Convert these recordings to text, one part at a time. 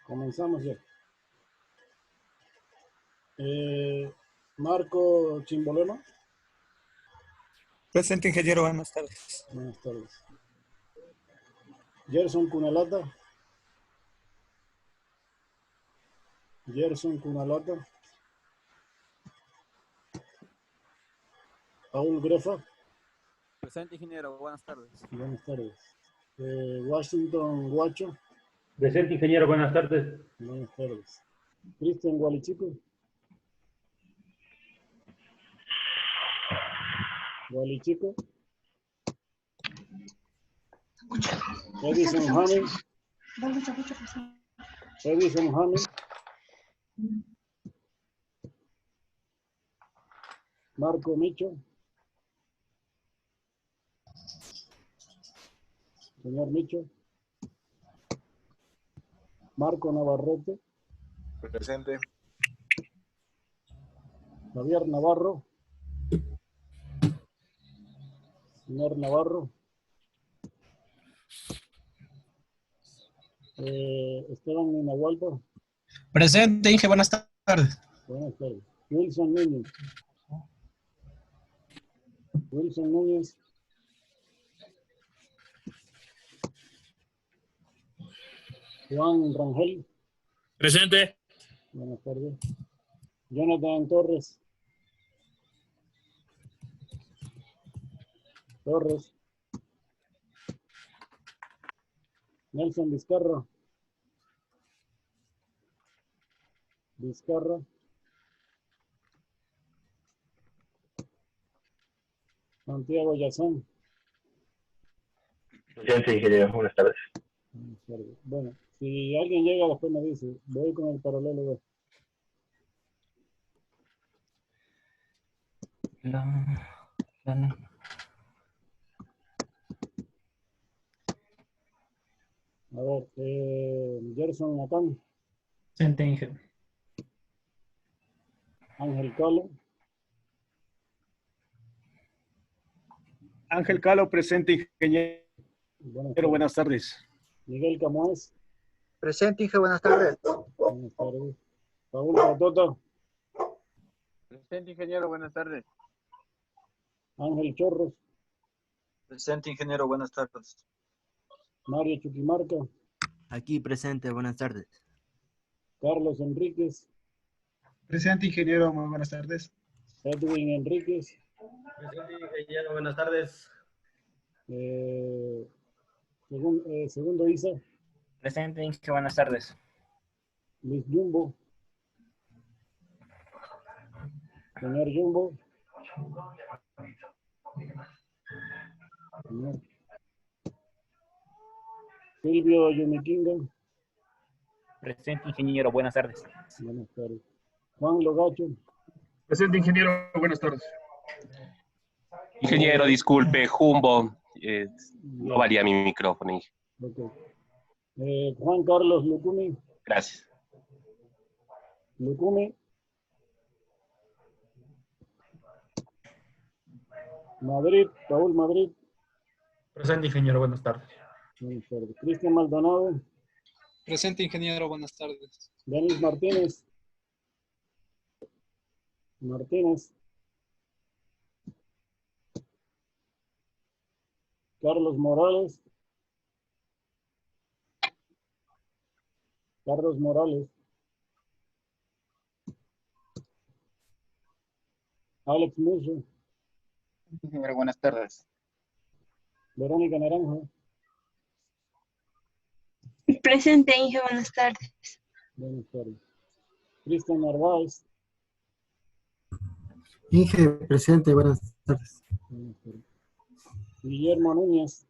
Comenzamos ya. Marco Chimboleno. Presente, ingeniero, buenas tardes. Buenas tardes. Gerson Cunalata. Gerson Cunalata. Paul Grefa. Presente, ingeniero, buenas tardes. Buenas tardes. Washington Guacho. Presente, ingeniero, buenas tardes. Buenas tardes. Cristian Gualichico. Gualichico. Edison Hamel. Edison Hamel. Marco Micho. Señor Micho. Marco Navarrete. Presente. Javier Navarro. Señor Navarro. Esteban Minahualpa. Presente, Inge, buenas tardes. Buenas tardes. Wilson Núñez. Wilson Núñez. Juan Rangel. Presente. Buenas tardes. Jonathan Torres. Torres. Nelson Vizcarra. Vizcarra. Santiago Yazón. Presente, ingeniero, buenas tardes. Buenas tardes. Bueno, si alguien llega después me dice, voy con el paralelo 2. A ver, Gerson Natán. Presente, Inge. Ángel Calo. Ángel Calo, presente, ingeniero. Buenas tardes. Miguel Camoes. Presente, Inge, buenas tardes. Buenas tardes. Paul Patota. Presente, ingeniero, buenas tardes. Ángel Chorros. Presente, ingeniero, buenas tardes. Mario Chuquimarca. Aquí presente, buenas tardes. Carlos Enríquez. Presente, ingeniero, muy buenas tardes. Edwin Enríquez. Presente, ingeniero, buenas tardes. Segundo Isa. Presente, Inge, buenas tardes. Luis Jumbo. Señor Jumbo. Señor. Silvio Yumiquinga. Presente, ingeniero, buenas tardes. Buenas tardes. Juan Logacho. Presente, ingeniero, buenas tardes. Ingeniero, disculpe, Jumbo. No valía mi micrófono, Inge. Okay. Juan Carlos Lucumi. Gracias. Lucumi. Madrid, Paul Madrid. Presente, ingeniero, buenas tardes. Buenas tardes. Cristian Maldonado. Presente, ingeniero, buenas tardes. Denis Martínez. Martínez. Carlos Morales. Carlos Morales. Alex Musso. Ingeniero, buenas tardes. Verónica Naranjo. Presente, Inge, buenas tardes. Buenas tardes. Cristian Narváez. Inge, presente, buenas tardes. Buenas tardes. Guillermo Núñez.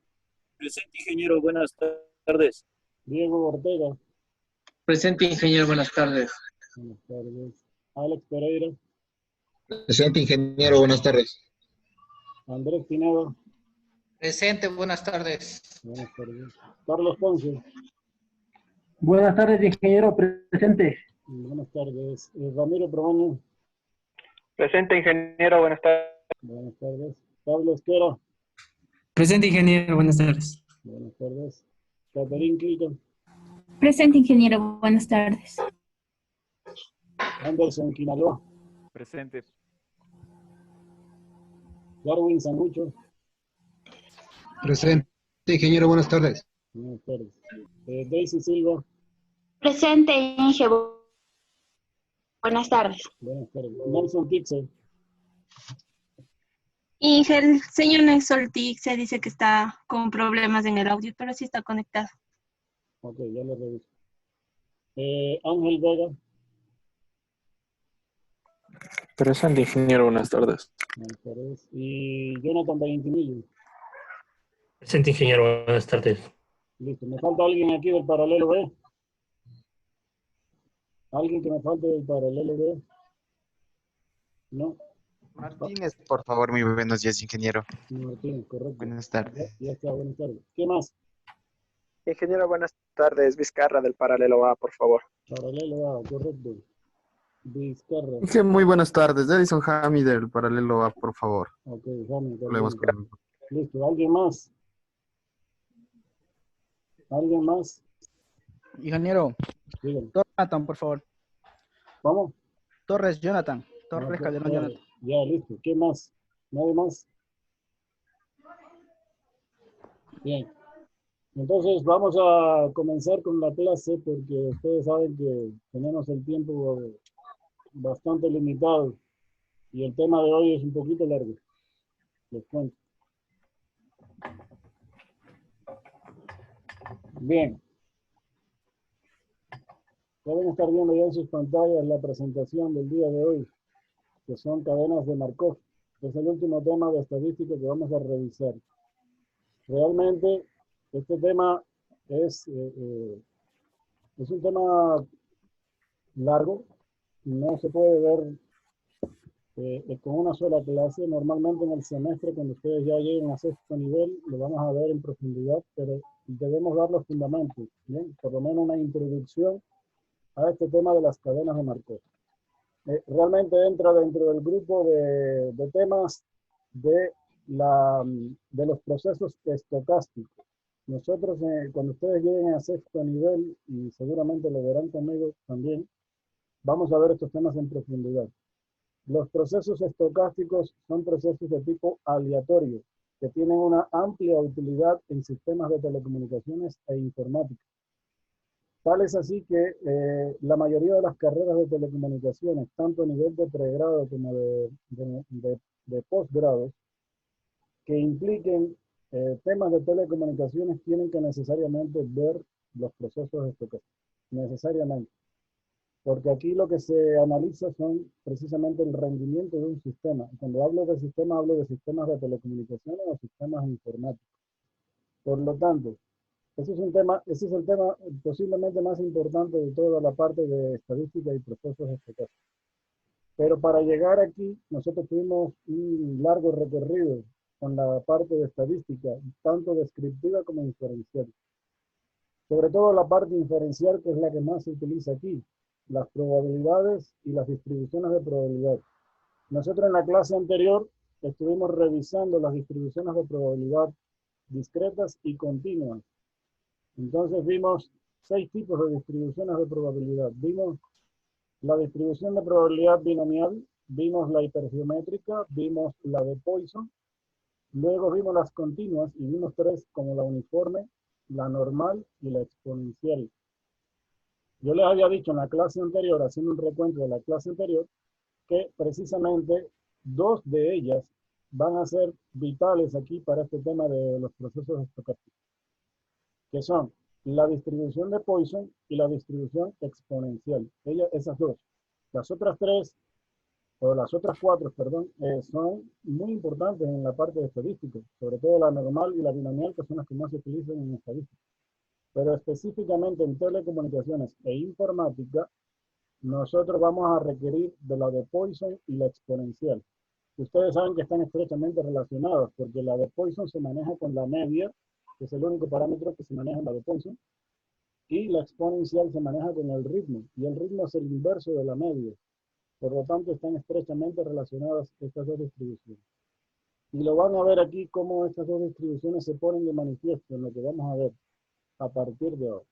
Presente, ingeniero, buenas tardes. Diego Ortega. Presente, ingeniero, buenas tardes. Buenas tardes. Alex Pereira. Presente, ingeniero, buenas tardes. Andrés Pinedo. Presente, buenas tardes. Buenas tardes. Carlos Ponce. Buenas tardes, ingeniero, presente. Buenas tardes. Ramiro Probaño. Presente, ingeniero, buenas tardes. Buenas tardes. Pablo Esquera. Presente, ingeniero, buenas tardes. Buenas tardes. Caterín Clica. Presente, ingeniero. Buenas tardes. Anderson Quinaló. Presente. Darwin Sangucho. Presente, ingeniero, buenas tardes. Buenas tardes. Daisy Silva. Presente, Inge. Buenas tardes. Buenas tardes. Nelson Tixer. Inge, el señor Nelson se dice que está con problemas en el audio, pero sí está conectado. Ok, ya lo reviso. Ángel Vega. Presente, ingeniero, buenas tardes. Buenas tardes. Y Jonathan Vallentimillo. Presente, ingeniero, buenas tardes. Listo. ¿Me falta alguien aquí del paralelo B? ¿Alguien que me falte del paralelo B? ¿No? Martínez, por favor, muy buenos días, ingeniero. Martínez, correcto. Buenas tardes. Ya está, buenas tardes. ¿Qué más? Ingeniero, buenas tardes. Vizcarra del paralelo A, por favor. Paralelo A, correcto. Vizcarra. Sí, muy buenas tardes. Edison Jami del paralelo A, por favor. Ok, Jami. Problemas con... Listo, ¿alguien más? ¿Alguien más? Ingeniero. Dígame. Jonathan, por favor. ¿Cómo? Torres Jonathan. Torres No, Calderón Jonathan. Ya, listo. ¿Qué más? ¿Nadie más? Bien. Entonces vamos a comenzar con la clase porque ustedes saben que tenemos el tiempo bastante limitado y el tema de hoy es un poquito largo. Les cuento. Bien. Deben estar viendo ya en sus pantallas la presentación del día de hoy, que son cadenas de Markov. Es el último tema de estadística que vamos a revisar. Realmente, este tema es un tema largo, no se puede ver con una sola clase. Normalmente en el semestre, cuando ustedes ya lleguen a sexto nivel, lo vamos a ver en profundidad, pero debemos dar los fundamentos, ¿bien? Por lo menos una introducción a este tema de las cadenas de Markov. Realmente entra dentro del grupo de temas de los procesos estocásticos. Nosotros, cuando ustedes lleguen a sexto nivel, y seguramente lo verán conmigo también, vamos a ver estos temas en profundidad. Los procesos estocásticos son procesos de tipo aleatorio, que tienen una amplia utilidad en sistemas de telecomunicaciones e informática. Tal es así que la mayoría de las carreras de telecomunicaciones, tanto a nivel de pregrado como de posgrado, que impliquen temas de telecomunicaciones, tienen que necesariamente ver los procesos estocásticos. Necesariamente. Porque aquí lo que se analiza son precisamente el rendimiento de un sistema. Cuando hablo de sistema, hablo de sistemas de telecomunicaciones o sistemas informáticos. Por lo tanto, ese es el tema posiblemente más importante de toda la parte de estadística y procesos estocásticos. Pero para llegar aquí, nosotros tuvimos un largo recorrido con la parte de estadística, tanto descriptiva como inferencial. Sobre todo la parte inferencial, que es la que más se utiliza aquí, las probabilidades y las distribuciones de probabilidad. Nosotros en la clase anterior estuvimos revisando las distribuciones de probabilidad discretas y continuas. Entonces vimos 6 tipos de distribuciones de probabilidad. Vimos la distribución de probabilidad binomial, vimos la hipergeométrica, vimos la de Poisson, luego vimos las continuas y vimos 3 como la uniforme, la normal y la exponencial. Yo les había dicho en la clase anterior, haciendo un recuento de la clase anterior, que precisamente 2 de ellas van a ser vitales aquí para este tema de los procesos estocásticos, que son la distribución de Poisson y la distribución exponencial. Esas 2. Las otras 3, o las otras 4, perdón, son muy importantes en la parte de estadística, sobre todo la normal y la binomial, que son las que más se utilizan en estadística. Pero específicamente en telecomunicaciones e informática, nosotros vamos a requerir de la de Poisson y la exponencial. Ustedes saben que están estrechamente relacionadas, porque la de Poisson se maneja con la media, que es el único parámetro que se maneja en la de Poisson, y la exponencial se maneja con el ritmo, y el ritmo es el inverso de la media. Por lo tanto, están estrechamente relacionadas estas 2 distribuciones. Y lo van a ver aquí cómo estas 2 distribuciones se ponen de manifiesto en lo que vamos a ver a partir de ahora.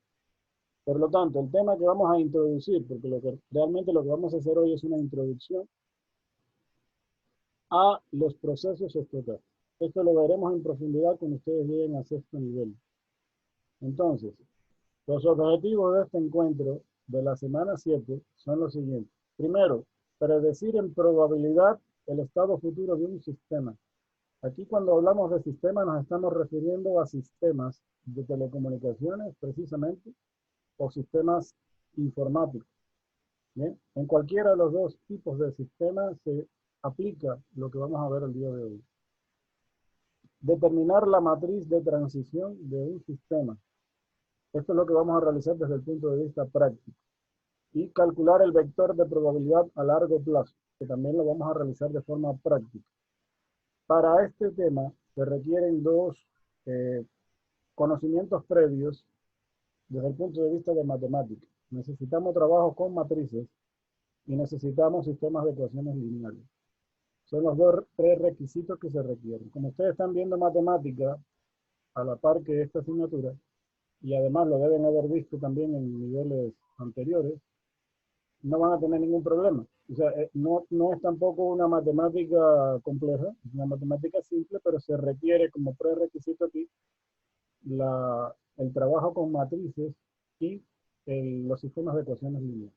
Por lo tanto, el tema que vamos a introducir, porque realmente lo que vamos a hacer hoy es una introducción a los procesos estocásticos. Esto lo veremos en profundidad cuando ustedes lleguen a sexto nivel. Entonces, los objetivos de este encuentro de la semana 7 son los siguientes. Primero, predecir en probabilidad el estado futuro de un sistema. Aquí cuando hablamos de sistemas nos estamos refiriendo a sistemas de telecomunicaciones precisamente o sistemas informáticos. ¿Bien? En cualquiera de los dos tipos de sistemas se aplica lo que vamos a ver el día de hoy. Determinar la matriz de transición de un sistema. Esto es lo que vamos a realizar desde el punto de vista práctico. Y calcular el vector de probabilidad a largo plazo, que también lo vamos a realizar de forma práctica. Para este tema se requieren dos conocimientos previos desde el punto de vista de matemática. Necesitamos trabajo con matrices y necesitamos sistemas de ecuaciones lineales. Son los dos prerequisitos que se requieren. Como ustedes están viendo matemática a la par que esta asignatura, y además lo deben haber visto también en niveles anteriores, no van a tener ningún problema. O sea, no es tampoco una matemática compleja, es una matemática simple, pero se requiere como prerequisito aquí el trabajo con matrices y los sistemas de ecuaciones lineales.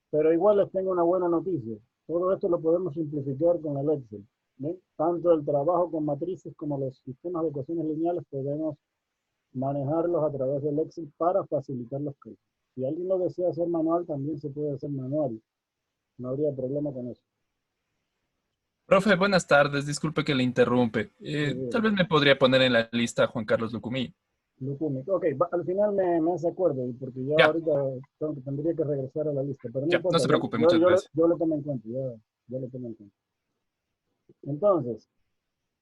Pero igual les tengo una buena noticia. Todo esto lo podemos simplificar con el Excel. ¿Ven? Tanto el trabajo con matrices como los sistemas de ecuaciones lineales podemos manejarlos a través del Excel para facilitar los cálculos. Si alguien lo desea hacer manual, también se puede hacer manual. No habría problema con eso. Profe, buenas tardes. Disculpe que le interrumpe. Tal vez me podría poner en la lista a Juan Carlos Lucumí. Lucumí. Ok, al final me hace acuerdo, porque ya ahorita tendría que regresar a la lista. Pero no, ya, importa, no se preocupe, muchas gracias. Yo lo tomo en cuenta, ya lo tomo en cuenta. Entonces,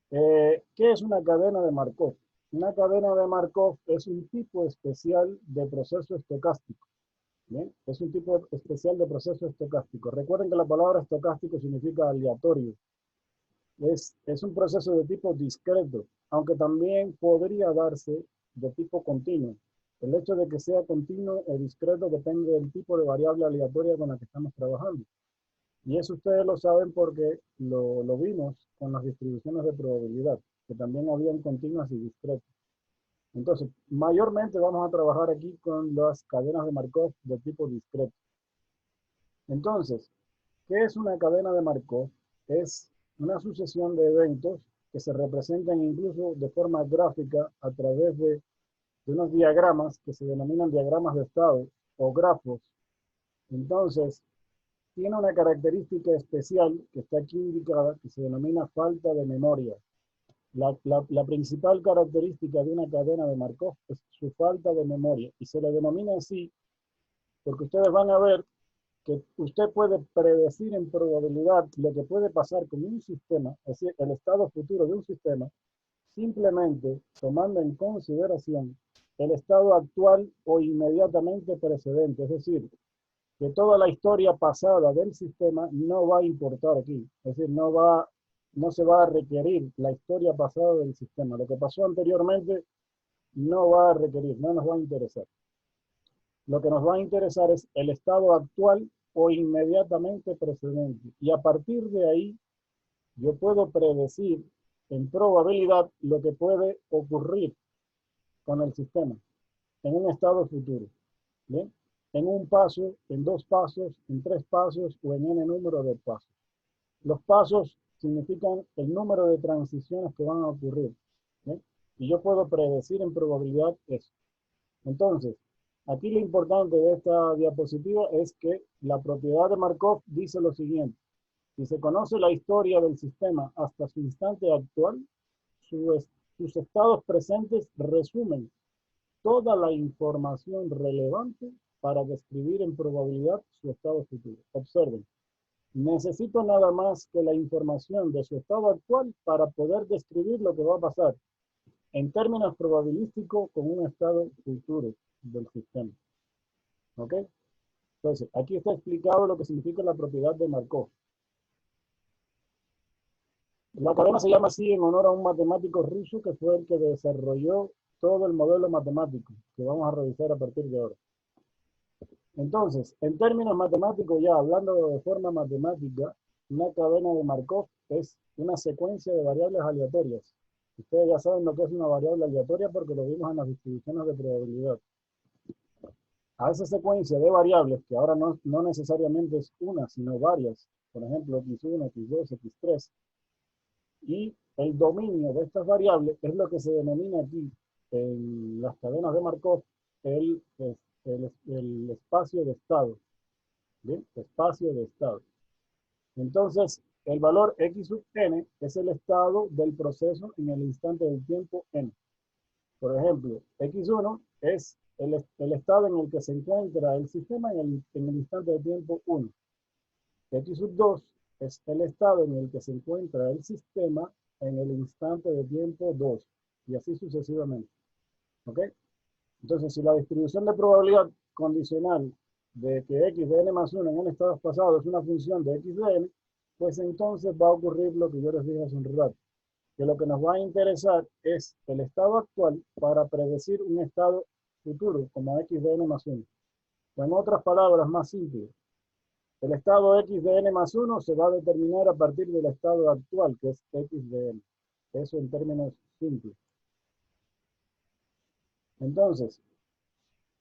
¿qué es una cadena de Markov? Una cadena de Markov es un tipo especial de proceso estocástico. ¿Bien? Es un tipo especial de proceso estocástico. Recuerden que la palabra estocástico significa aleatorio. Es un proceso de tipo discreto, aunque también podría darse de tipo continuo. El hecho de que sea continuo o discreto depende del tipo de variable aleatoria con la que estamos trabajando. Y eso ustedes lo saben porque lo vimos con las distribuciones de probabilidad, que también habían continuas y discretas. Entonces, mayormente vamos a trabajar aquí con las cadenas de Markov de tipo discreto. Entonces, ¿qué es una cadena de Markov? Es una sucesión de eventos que se representan incluso de forma gráfica a través de unos diagramas que se denominan diagramas de estado o grafos. Entonces, tiene una característica especial que está aquí indicada que se denomina falta de memoria. La principal característica de una cadena de Markov es su falta de memoria y se le denomina así porque ustedes van a ver que usted puede predecir en probabilidad lo que puede pasar con un sistema, es decir, el estado futuro de un sistema, simplemente tomando en consideración el estado actual o inmediatamente precedente, es decir, que toda la historia pasada del sistema no va a importar aquí, es decir, no se va a requerir la historia pasada del sistema. Lo que pasó anteriormente no va a requerir, no nos va a interesar. Lo que nos va a interesar es el estado actual o inmediatamente precedente. Y a partir de ahí, yo puedo predecir en probabilidad lo que puede ocurrir con el sistema en un estado futuro. ¿Bien? En un paso, en 2 pasos, en 3 pasos o en n número de pasos. Los pasos significan el número de transiciones que van a ocurrir. ¿Bien? Y yo puedo predecir en probabilidad eso. Entonces, aquí lo importante de esta diapositiva es que la propiedad de Markov dice lo siguiente. Si se conoce la historia del sistema hasta su instante actual, sus estados presentes resumen toda la información relevante para describir en probabilidad su estado futuro. Observen. Necesito nada más que la información de su estado actual para poder describir lo que va a pasar en términos probabilísticos con un estado futuro del sistema. ¿Ok? Entonces, aquí está explicado lo que significa la propiedad de Markov. La cadena se llama así en honor a un matemático ruso que fue el que desarrolló todo el modelo matemático que vamos a revisar a partir de ahora. Entonces, en términos matemáticos, ya hablando de forma matemática, una cadena de Markov es una secuencia de variables aleatorias. Ustedes ya saben lo que es una variable aleatoria porque lo vimos en las distribuciones de probabilidad. A esa secuencia de variables, que ahora no necesariamente es una, sino varias, por ejemplo, x1, x2, x3, y el dominio de estas variables es lo que se denomina aquí en las cadenas de Markov el espacio de estado. ¿Bien? Espacio de estado. Entonces, el valor x sub n es el estado del proceso en el instante del tiempo n. Por ejemplo, x1 es el estado en el que se encuentra el sistema en el instante de tiempo 1. X sub 2 es el estado en el que se encuentra el sistema en el instante de tiempo 2. Y así sucesivamente. ¿Ok? Entonces, si la distribución de probabilidad condicional de que x de n más 1 en n estados pasados es una función de x de n, pues entonces va a ocurrir lo que yo les dije hace un rato. Que lo que nos va a interesar es el estado actual para predecir un estado futuro, como x de n más 1. O en otras palabras más simples, el estado x de n más 1 se va a determinar a partir del estado actual, que es x de n. Eso en términos simples. Entonces,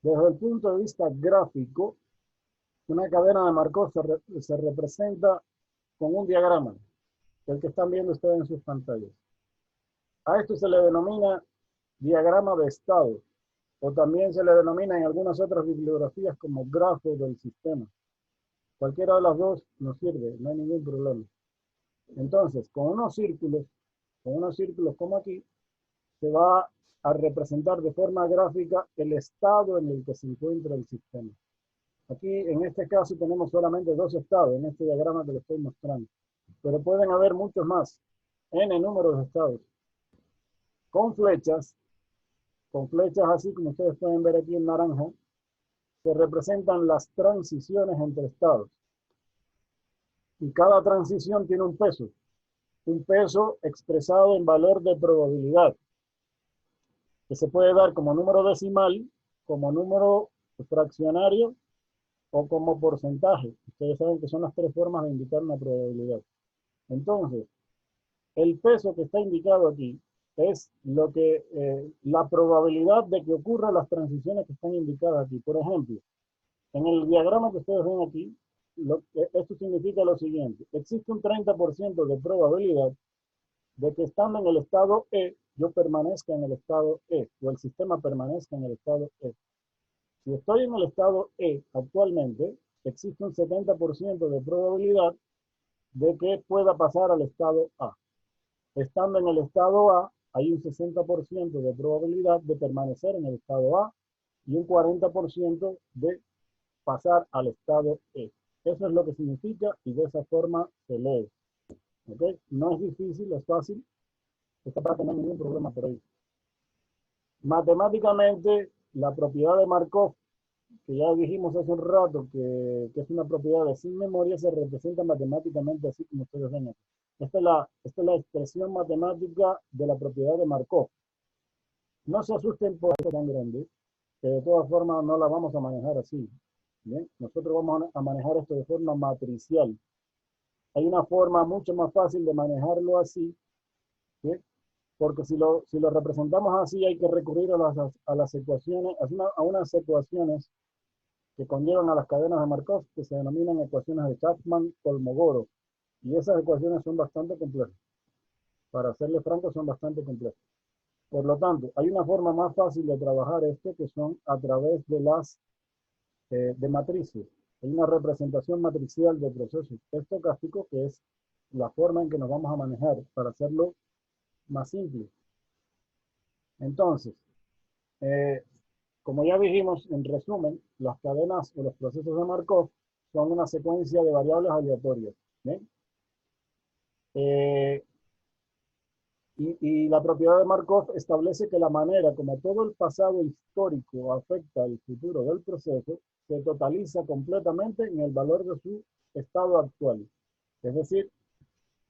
desde el punto de vista gráfico, una cadena de Markov se representa con un diagrama, el que están viendo ustedes en sus pantallas. A esto se le denomina diagrama de estado, o también se le denomina en algunas otras bibliografías como grafo del sistema. Cualquiera de las dos nos sirve, no hay ningún problema. Entonces, con unos círculos como aquí, se va a representar de forma gráfica el estado en el que se encuentra el sistema. Aquí, en este caso, tenemos solamente dos estados, en este diagrama que les estoy mostrando. Pero pueden haber muchos más, n números de estados. Con flechas así como ustedes pueden ver aquí en naranja, se representan las transiciones entre estados. Y cada transición tiene un peso expresado en valor de probabilidad, que se puede dar como número decimal, como número fraccionario o como porcentaje. Ustedes saben que son las tres formas de indicar una probabilidad. Entonces, el peso que está indicado aquí es la probabilidad de que ocurran las transiciones que están indicadas aquí. Por ejemplo, en el diagrama que ustedes ven aquí, esto significa lo siguiente. Existe un 30% de probabilidad de que estando en el estado E, yo permanezca en el estado E, o el sistema permanezca en el estado E. Si estoy en el estado E actualmente, existe un 70% de probabilidad de que pueda pasar al estado A. Estando en el estado A, hay un 60% de probabilidad de permanecer en el estado A y un 40% de pasar al estado E. Eso es lo que significa y de esa forma se lee. ¿Okay? No es difícil, es fácil. Esta parte no hay ningún problema por ahí. Matemáticamente, la propiedad de Markov, que ya dijimos hace un rato que es una propiedad de sin memoria, se representa matemáticamente así como ustedes ven aquí. Esta es la expresión matemática de la propiedad de Markov. No se asusten por esto tan grande, que de todas formas no la vamos a manejar así. ¿Bien? Nosotros vamos a manejar esto de forma matricial. Hay una forma mucho más fácil de manejarlo así, ¿sí? Porque si lo representamos así hay que recurrir a las ecuaciones, a unas ecuaciones que conllevan a las cadenas de Markov, que se denominan ecuaciones de Chapman-Kolmogorov. Y esas ecuaciones son bastante complejas. Para serles franco, son bastante complejas. Por lo tanto, hay una forma más fácil de trabajar esto, que son a través de las de matrices. Hay una representación matricial de procesos estocásticos, que es la forma en que nos vamos a manejar para hacerlo más simple. Entonces, como ya dijimos, en resumen, las cadenas o los procesos de Markov son una secuencia de variables aleatorias. ¿Bien? Y la propiedad de Markov establece que la manera como todo el pasado histórico afecta el futuro del proceso se totaliza completamente en el valor de su estado actual. Es decir,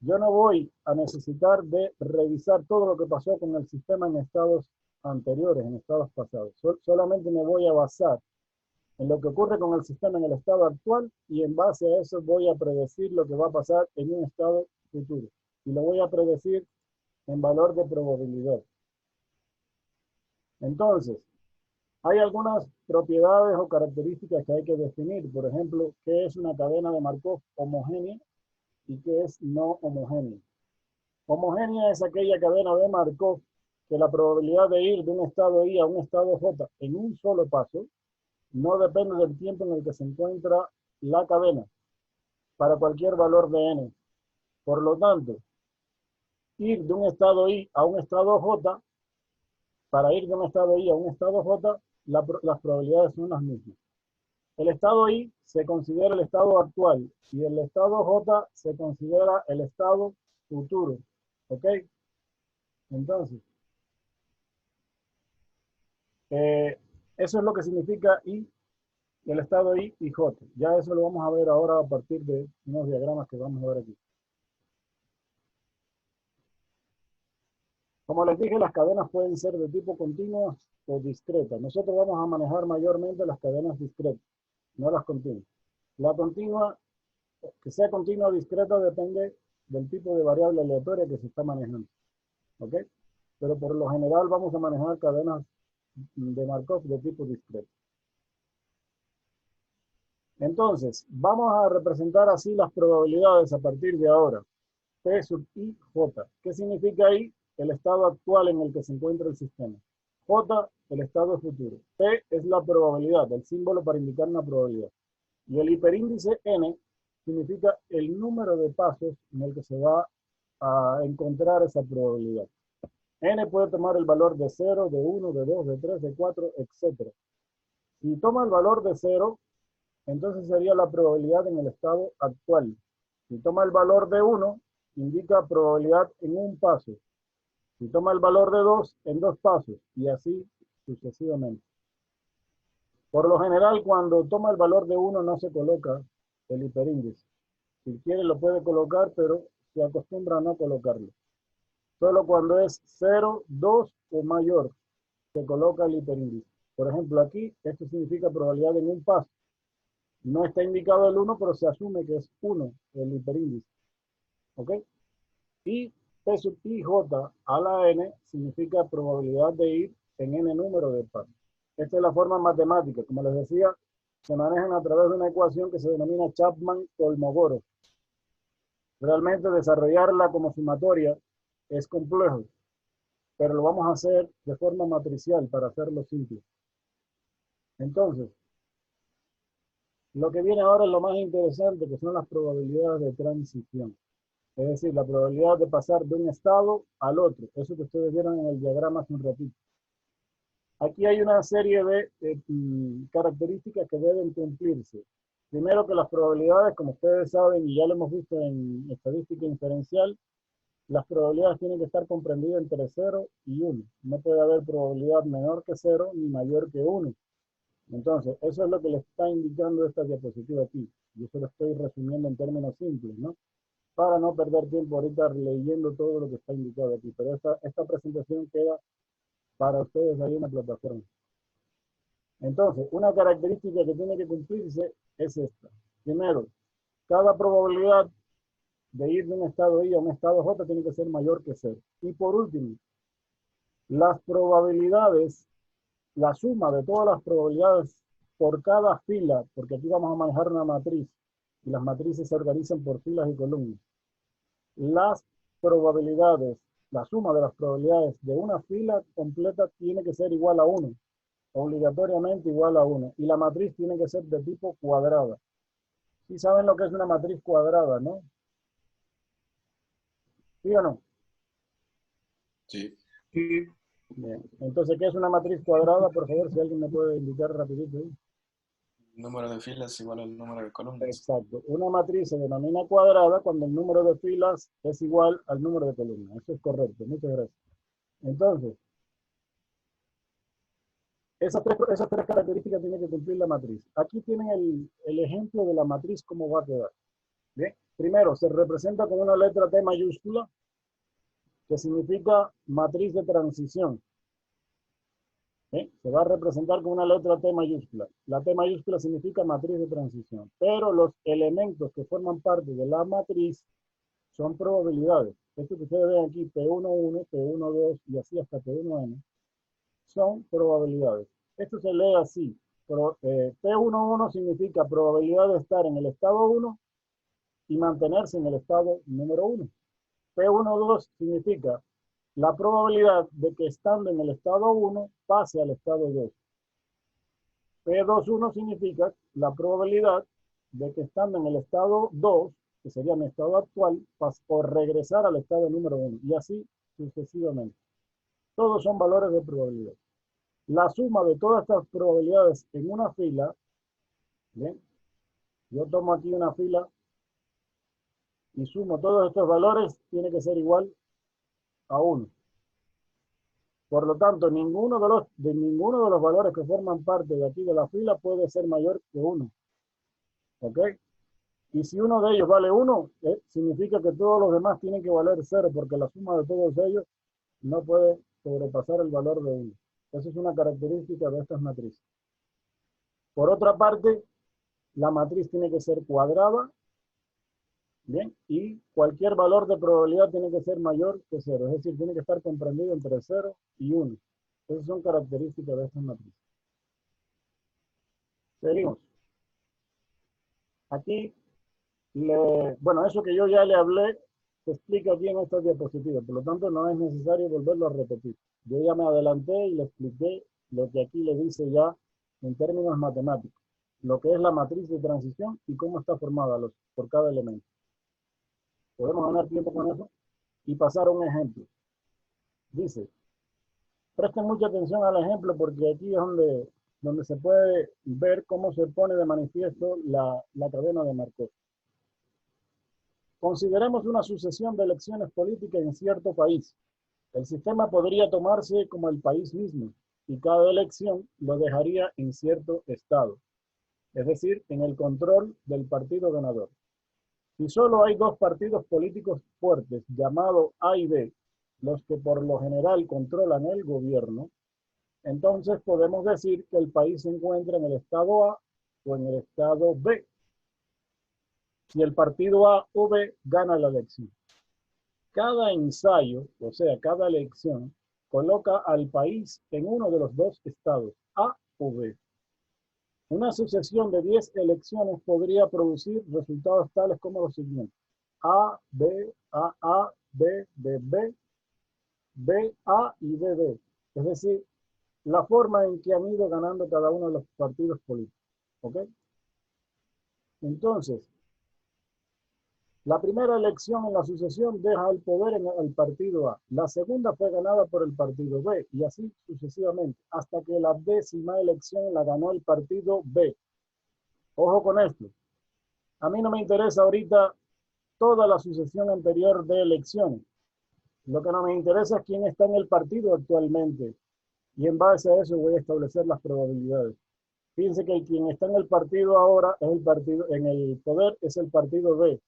yo no voy a necesitar de revisar todo lo que pasó con el sistema en estados anteriores, en estados pasados. Solamente me voy a basar en lo que ocurre con el sistema en el estado actual y en base a eso voy a predecir lo que va a pasar en un estado futuro. Y lo voy a predecir en valor de probabilidad. Entonces, hay algunas propiedades o características que hay que definir. Por ejemplo, ¿qué es una cadena de Markov homogénea y qué es no homogénea? Homogénea es aquella cadena de Markov que la probabilidad de ir de un estado I a un estado J en un solo paso no depende del tiempo en el que se encuentra la cadena para cualquier valor de n. Por lo tanto, ir de un estado I a un estado J, para ir de un estado I a un estado J, las probabilidades son las mismas. El estado I se considera el estado actual y el estado J se considera el estado futuro. ¿Ok? Entonces, eso es lo que significa I, el estado I y J. Ya eso lo vamos a ver ahora a partir de unos diagramas que vamos a ver aquí. Como les dije, las cadenas pueden ser de tipo continua o discreta. Nosotros vamos a manejar mayormente las cadenas discretas, no las continuas. La continua, que sea continua o discreta, depende del tipo de variable aleatoria que se está manejando. ¿Ok? Pero por lo general vamos a manejar cadenas de Markov de tipo discreto. Entonces, vamos a representar así las probabilidades a partir de ahora. P sub I, J. ¿Qué significa I? El estado actual en el que se encuentra el sistema. J, el estado futuro. P es la probabilidad, el símbolo para indicar una probabilidad. Y el hiperíndice N significa el número de pasos en el que se va a encontrar esa probabilidad. N puede tomar el valor de 0, de 1, de 2, de 3, de 4, etc. Si toma el valor de 0, entonces sería la probabilidad en el estado actual. Si toma el valor de 1, indica probabilidad en un paso. Si toma el valor de 2, en 2 pasos. Y así sucesivamente. Por lo general, cuando toma el valor de 1, no se coloca el hiperíndice. Si quiere, lo puede colocar, pero se acostumbra a no colocarlo. Solo cuando es 0, 2 o mayor, se coloca el hiperíndice. Por ejemplo, aquí, esto significa probabilidad en un paso. No está indicado el 1, pero se asume que es 1 el hiperíndice. ¿Ok? Y P sub I, J a la N significa probabilidad de ir en N número de pasos. Esta es la forma matemática. Como les decía, se manejan a través de una ecuación que se denomina Chapman-Kolmogorov. Realmente desarrollarla como sumatoria es complejo, pero lo vamos a hacer de forma matricial para hacerlo simple. Entonces, lo que viene ahora es lo más interesante, que son las probabilidades de transición. Es decir, la probabilidad de pasar de un estado al otro. Eso que ustedes vieron en el diagrama hace un ratito. Aquí hay una serie de características que deben cumplirse. Primero que las probabilidades, como ustedes saben, y ya lo hemos visto en estadística inferencial, las probabilidades tienen que estar comprendidas entre 0 y 1. No puede haber probabilidad menor que 0 ni mayor que 1. Entonces, eso es lo que le está indicando esta diapositiva aquí. Yo se lo estoy resumiendo en términos simples, ¿no? Para no perder tiempo ahorita leyendo todo lo que está indicado aquí. Pero esta presentación queda para ustedes ahí en la plataforma. Entonces, una característica que tiene que cumplirse es esta. Primero, cada probabilidad de ir de un estado I a un estado J tiene que ser mayor que 0. Y por último, las probabilidades, la suma de todas las probabilidades por cada fila, porque aquí vamos a manejar una matriz, y las matrices se organizan por filas y columnas. Las probabilidades, la suma de las probabilidades de una fila completa tiene que ser igual a 1, obligatoriamente igual a 1, y la matriz tiene que ser de tipo cuadrada. ¿Sí saben lo que es una matriz cuadrada, no? ¿Sí o no? Sí. Bien. Entonces, ¿qué es una matriz cuadrada? Por favor, si alguien me puede indicar rapidito ahí. Número de filas igual al número de columnas. Exacto. Una matriz se denomina cuadrada cuando el número de filas es igual al número de columnas. Eso es correcto. Muchas gracias. Entonces, esas tres características tiene que cumplir la matriz. Aquí tienen el ejemplo de la matriz, cómo va a quedar. Bien. Primero, se representa con una letra T mayúscula, que significa matriz de transición. Se va a representar con una letra T mayúscula. La T mayúscula significa matriz de transición, pero los elementos que forman parte de la matriz son probabilidades. Esto que ustedes ven aquí, P11, P12 y así hasta P1N, son probabilidades. Esto se lee así. P11 significa probabilidad de estar en el estado 1 y mantenerse en el estado número 1. P12 significa la probabilidad de que estando en el estado 1 pase al estado 2. P21 significa la probabilidad de que estando en el estado 2, que sería mi estado actual, por regresar al estado número 1. Y así sucesivamente. Todos son valores de probabilidad. La suma de todas estas probabilidades en una fila, ¿bien? Yo tomo aquí una fila y sumo todos estos valores, tiene que ser igual a 1. Por lo tanto, ninguno de los valores que forman parte de aquí de la fila puede ser mayor que 1. ¿Ok? Y si uno de ellos vale 1, significa que todos los demás tienen que valer 0, porque la suma de todos ellos no puede sobrepasar el valor de 1. Esa es una característica de estas matrices. Por otra parte, la matriz tiene que ser cuadrada, ¿bien? Y cualquier valor de probabilidad tiene que ser mayor que 0, es decir, tiene que estar comprendido entre 0 y 1. Esas son características de estas matrices. Seguimos. Aquí, bueno, eso que yo ya le hablé, se explica aquí en esta diapositiva, por lo tanto no es necesario volverlo a repetir. Yo ya me adelanté y le expliqué lo que aquí le dice ya en términos matemáticos, lo que es la matriz de transición y cómo está formada por cada elemento. Podemos ganar tiempo con eso y pasar a un ejemplo. Dice, presten mucha atención al ejemplo porque aquí es donde se puede ver cómo se pone de manifiesto la cadena de Markov. Consideremos una sucesión de elecciones políticas en cierto país. El sistema podría tomarse como el país mismo y cada elección lo dejaría en cierto estado, es decir, en el control del partido ganador. Si solo hay dos partidos políticos fuertes, llamados A y B, los que por lo general controlan el gobierno, entonces podemos decir que el país se encuentra en el estado A o en el estado B. Si el partido A o B gana la elección. Cada ensayo, o sea, cada elección, coloca al país en uno de los dos estados, A o B. Una sucesión de 10 elecciones podría producir resultados tales como los siguientes. A, B, A, B, B, B, B, A y B, B. Es decir, la forma en que han ido ganando cada uno de los partidos políticos. ¿Ok? Entonces, la primera elección en la sucesión deja el poder al partido A. La segunda fue ganada por el partido B y así sucesivamente, hasta que la 10ª elección la ganó el partido B. Ojo con esto. A mí no me interesa ahorita toda la sucesión anterior de elecciones. Lo que no me interesa es quién está en el partido actualmente. Y en base a eso voy a establecer las probabilidades. Fíjense que quien está en el partido ahora, en el poder, es el partido B.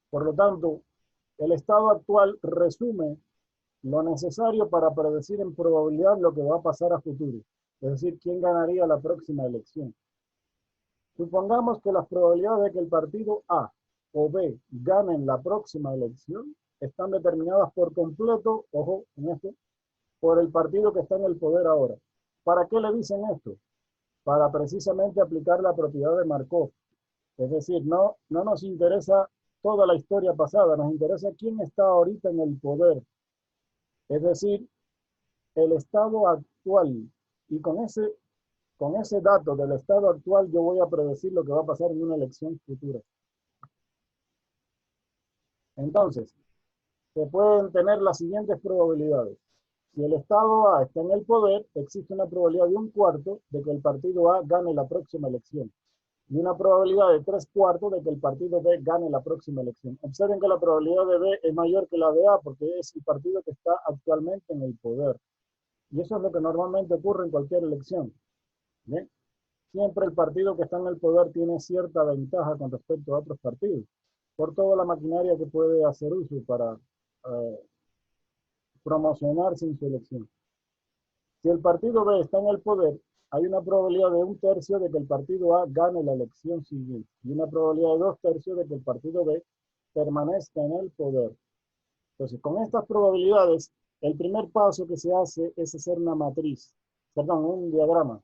Por lo tanto, el estado actual resume lo necesario para predecir en probabilidad lo que va a pasar a futuro. Es decir, quién ganaría la próxima elección. Supongamos que las probabilidades de que el partido A o B ganen la próxima elección están determinadas por completo, ojo en esto, por el partido que está en el poder ahora. ¿Para qué le dicen esto? Para precisamente aplicar la propiedad de Markov. Es decir, no nos interesa toda la historia pasada, nos interesa quién está ahorita en el poder. Es decir, el estado actual. Y con ese dato del estado actual yo voy a predecir lo que va a pasar en una elección futura. Entonces, se pueden tener las siguientes probabilidades. Si el estado A está en el poder, existe una probabilidad de 1/4 de que el partido A gane la próxima elección. Y una probabilidad de 3/4 de que el partido B gane la próxima elección. Observen que la probabilidad de B es mayor que la de A porque es el partido que está actualmente en el poder. Y eso es lo que normalmente ocurre en cualquier elección. ¿Bien? Siempre el partido que está en el poder tiene cierta ventaja con respecto a otros partidos, por toda la maquinaria que puede hacer uso para promocionarse en su elección. Si el partido B está en el poder, hay una probabilidad de 1/3 de que el partido A gane la elección siguiente y una probabilidad de 2/3 de que el partido B permanezca en el poder. Entonces, con estas probabilidades, el primer paso que se hace es hacer una matriz, perdón, un diagrama.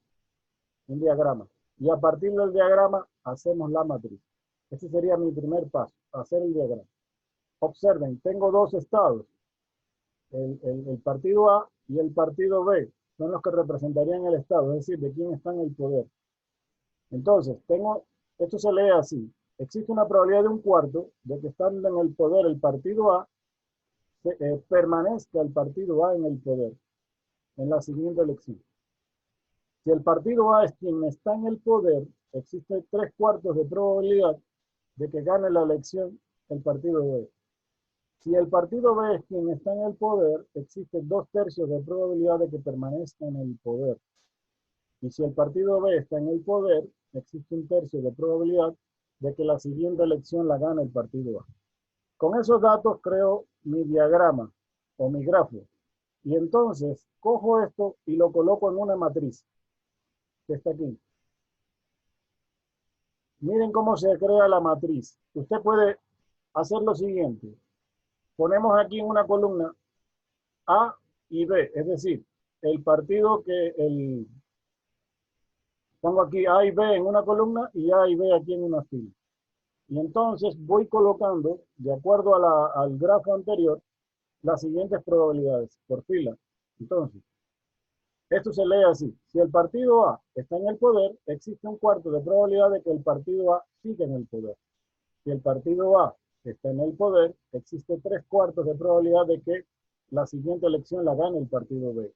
Y a partir del diagrama, hacemos la matriz. Ese sería mi primer paso, hacer el diagrama. Observen, tengo dos estados, el partido A y el partido B, son los que representarían el estado, es decir, de quién está en el poder. Entonces, esto se lee así, existe una probabilidad de 1/4 de que estando en el poder el partido A, permanezca el partido A en el poder, en la siguiente elección. Si el partido A es quien está en el poder, existe 3/4 de probabilidad de que gane la elección el partido B. Si el partido B es quien está en el poder, existe 2/3 de probabilidad de que permanezca en el poder. Y si el partido B está en el poder, existe 1/3 de probabilidad de que la siguiente elección la gane el partido A. Con esos datos creo mi diagrama o mi grafo. Y entonces cojo esto y lo coloco en una matriz que está aquí. Miren cómo se crea la matriz. Usted puede hacer lo siguiente. Ponemos aquí en una columna A y B, es decir, el partido pongo aquí A y B en una columna y A y B aquí en una fila. Y entonces voy colocando, de acuerdo al grafo anterior, las siguientes probabilidades por fila. Entonces, esto se lee así. Si el partido A está en el poder, existe 1/4 de probabilidad de que el partido A siga en el poder. Si el partido A está en el poder, existe 3/4 de probabilidad de que la siguiente elección la gane el partido B.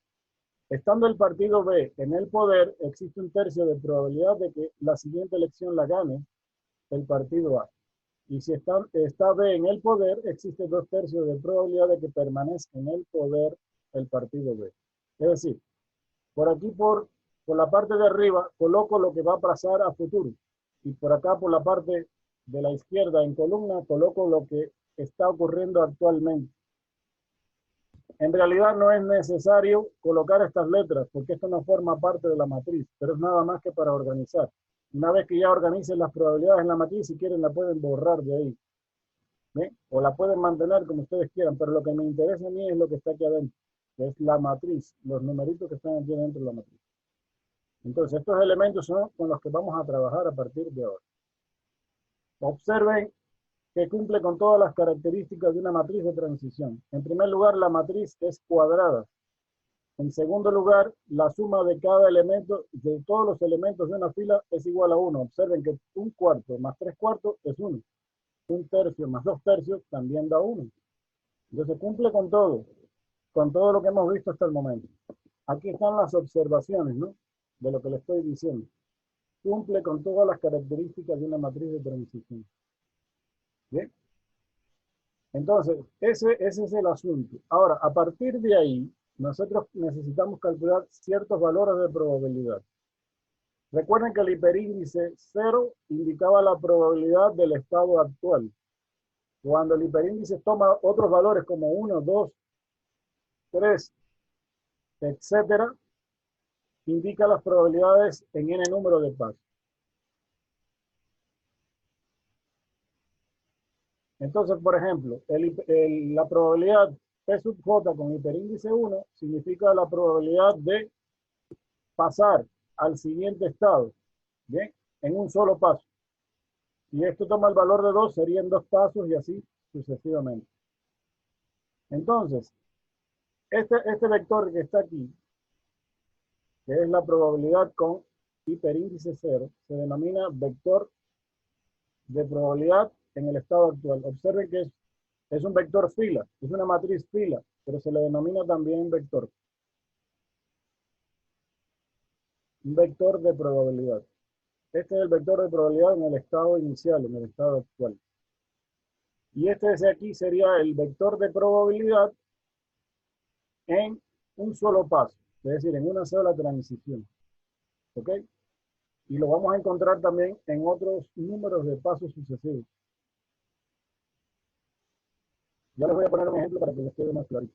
Estando el partido B en el poder, existe 1/3 de probabilidad de que la siguiente elección la gane el partido A. Y si está B en el poder, existe 2/3 de probabilidad de que permanezca en el poder el partido B. Es decir, por aquí, por la parte de arriba, coloco lo que va a pasar a futuro. Y por acá, por la parte de la izquierda, en columna, coloco lo que está ocurriendo actualmente. En realidad no es necesario colocar estas letras, porque esto no forma parte de la matriz, pero es nada más que para organizar. Una vez que ya organicen las probabilidades en la matriz, si quieren la pueden borrar de ahí. ¿Ven? O la pueden mantener como ustedes quieran, pero lo que me interesa a mí es lo que está aquí adentro, que es la matriz, los numeritos que están aquí dentro de la matriz. Entonces, estos elementos son con los que vamos a trabajar a partir de ahora. Observen que cumple con todas las características de una matriz de transición. En primer lugar, la matriz es cuadrada. En segundo lugar, la suma de cada elemento, de todos los elementos de una fila, es igual a 1. Observen que 1/4 más 3/4 es 1. 1/3 más 2/3 también da 1. Entonces cumple con todo lo que hemos visto hasta el momento. Aquí están las observaciones, ¿no?, de lo que le estoy diciendo. Cumple con todas las características de una matriz de transición. ¿Bien? Entonces, ese es el asunto. Ahora, a partir de ahí, nosotros necesitamos calcular ciertos valores de probabilidad. Recuerden que el hiperíndice 0 indicaba la probabilidad del estado actual. Cuando el hiperíndice toma otros valores como 1, 2, 3, etcétera, indica las probabilidades en n número de pasos. Entonces, por ejemplo, la probabilidad P sub j con hiperíndice 1 significa la probabilidad de pasar al siguiente estado, ¿bien?, en un solo paso. Si esto toma el valor de 2, serían 2 pasos y así sucesivamente. Entonces, este vector que está aquí, que es la probabilidad con hiperíndice 0, se denomina vector de probabilidad en el estado actual. Observen que es un vector fila, es una matriz fila, pero se le denomina también vector. Un vector de probabilidad. Este es el vector de probabilidad en el estado inicial, en el estado actual. Y este de aquí sería el vector de probabilidad en un solo paso, es decir, en una sola transición. ¿Ok? Y lo vamos a encontrar también en otros números de pasos sucesivos. Ya les voy a poner un ejemplo para que les quede más clarito.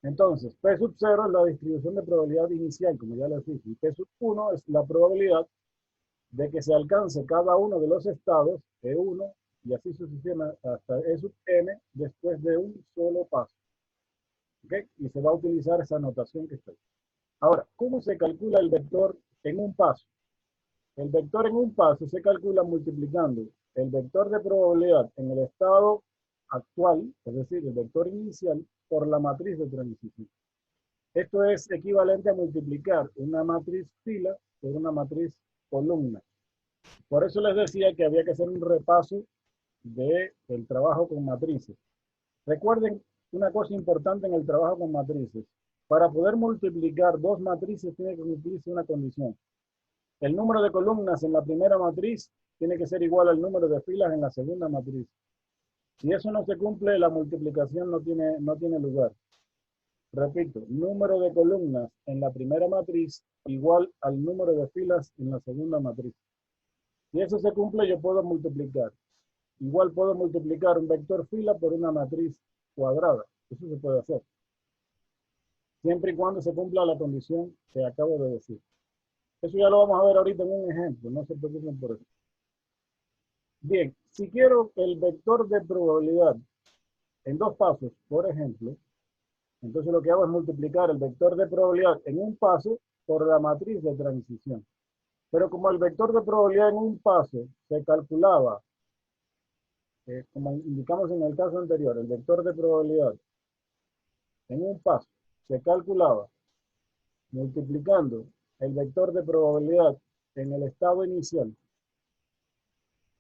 Entonces, P sub 0 es la distribución de probabilidad inicial, como ya les dije, y P sub 1 es la probabilidad de que se alcance cada uno de los estados, E1, y así sucesivamente hasta E sub n, después de un solo paso. ¿Ok? Y se va a utilizar esa notación que está ahí. Ahora, ¿cómo se calcula el vector en un paso? El vector en un paso se calcula multiplicando el vector de probabilidad en el estado actual, es decir, el vector inicial, por la matriz de transición. Esto es equivalente a multiplicar una matriz fila por una matriz columna. Por eso les decía que había que hacer un repaso del trabajo con matrices. Recuerden una cosa importante en el trabajo con matrices. Para poder multiplicar dos matrices tiene que cumplirse una condición. El número de columnas en la primera matriz tiene que ser igual al número de filas en la segunda matriz. Si eso no se cumple, la multiplicación no tiene lugar. Repito, número de columnas en la primera matriz igual al número de filas en la segunda matriz. Si eso se cumple, yo puedo multiplicar. Igual puedo multiplicar un vector fila por una matriz cuadrada. Eso se puede hacer. Siempre y cuando se cumpla la condición que acabo de decir. Eso ya lo vamos a ver ahorita en un ejemplo, no se preocupen por eso. Bien, si quiero el vector de probabilidad en dos pasos, por ejemplo, entonces lo que hago es multiplicar el vector de probabilidad en un paso por la matriz de transición. Pero como el vector de probabilidad en un paso se calculaba, como indicamos en el caso anterior, el vector de probabilidad en un paso se calculaba multiplicando el vector de probabilidad en el estado inicial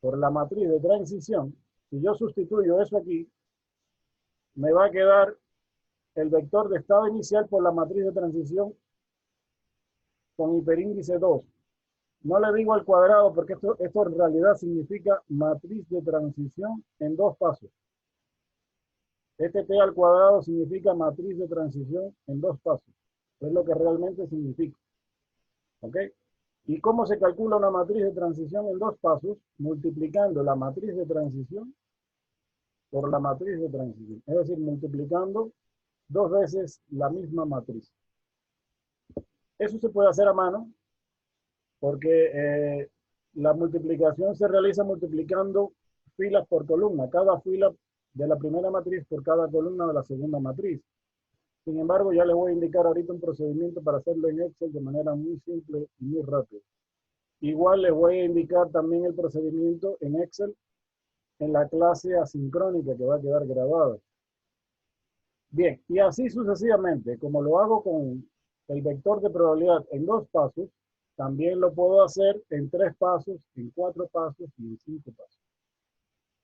por la matriz de transición. Si yo sustituyo eso aquí, me va a quedar el vector de estado inicial por la matriz de transición con hiperíndice 2. No le digo al cuadrado porque esto en realidad significa matriz de transición en dos pasos. Este t al cuadrado significa matriz de transición en dos pasos. Es lo que realmente significa. ¿Ok? ¿Y cómo se calcula una matriz de transición en dos pasos? Multiplicando la matriz de transición por la matriz de transición. Es decir, multiplicando dos veces la misma matriz. Eso se puede hacer a mano porque la multiplicación se realiza multiplicando filas por columna. Cada fila de la primera matriz por cada columna de la segunda matriz. Sin embargo, ya les voy a indicar ahorita un procedimiento para hacerlo en Excel de manera muy simple y muy rápida. Igual les voy a indicar también el procedimiento en Excel en la clase asincrónica que va a quedar grabada. Bien, y así sucesivamente, como lo hago con el vector de probabilidad en dos pasos, también lo puedo hacer en 3 pasos, en 4 pasos y en 5 pasos.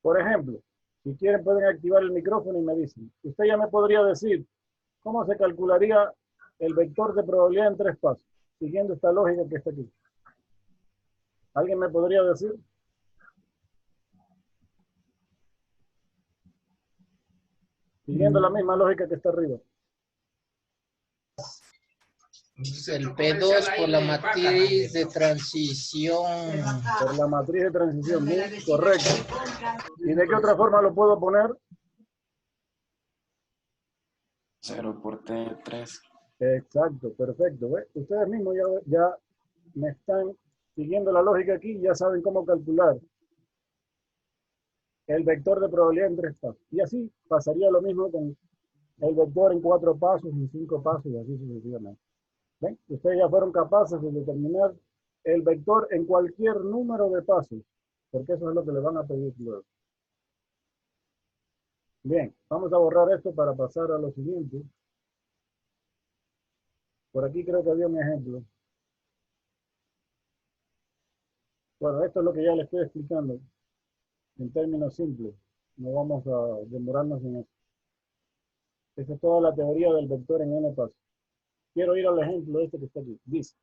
Por ejemplo, si quieren pueden activar el micrófono y me dicen, usted ya me podría decir cómo se calcularía el vector de probabilidad en 3 pasos, siguiendo esta lógica que está aquí. ¿Alguien me podría decir? Siguiendo la misma lógica que está arriba. El P2 por la matriz de transición. Por la matriz de transición, bien, correcto. ¿Y de qué otra forma lo puedo poner? 0 por T3. Exacto, perfecto. ¿Ve? Ustedes mismos ya me están siguiendo la lógica aquí y ya saben cómo calcular el vector de probabilidad en 3 pasos. Y así pasaría lo mismo con el vector en 4 pasos, en 5 pasos y así sucesivamente. ¿Ven? Ustedes ya fueron capaces de determinar el vector en cualquier número de pasos, porque eso es lo que le van a pedir luego. Bien, vamos a borrar esto para pasar a lo siguiente. Por aquí creo que había un ejemplo. Bueno, esto es lo que ya les estoy explicando en términos simples. No vamos a demorarnos en eso. Esa es toda la teoría del vector en n pasos. Quiero ir al ejemplo este que está aquí. Dice,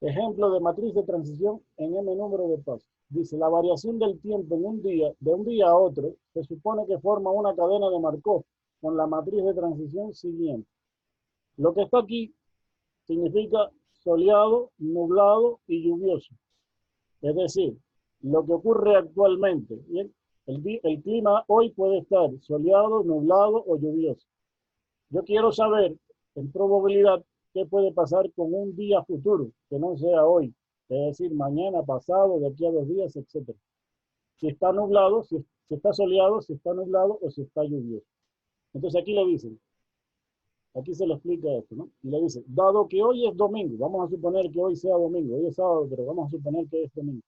ejemplo de matriz de transición en m número de pasos. Dice, la variación del tiempo en un día, de un día a otro, se supone que forma una cadena de Markov con la matriz de transición siguiente. Lo que está aquí significa soleado, nublado y lluvioso. Es decir, lo que ocurre actualmente. ¿Bien? El clima hoy puede estar soleado, nublado o lluvioso. Yo quiero saber en probabilidad qué puede pasar con un día futuro, que no sea hoy, es decir, mañana, pasado, de aquí a 2 días, etc. Si está nublado, si está soleado, si está nublado o si está lluvioso. Entonces aquí le dicen, aquí se le explica esto, ¿no? Y le dice, dado que hoy es domingo, vamos a suponer que hoy sea domingo, hoy es sábado, pero vamos a suponer que es domingo.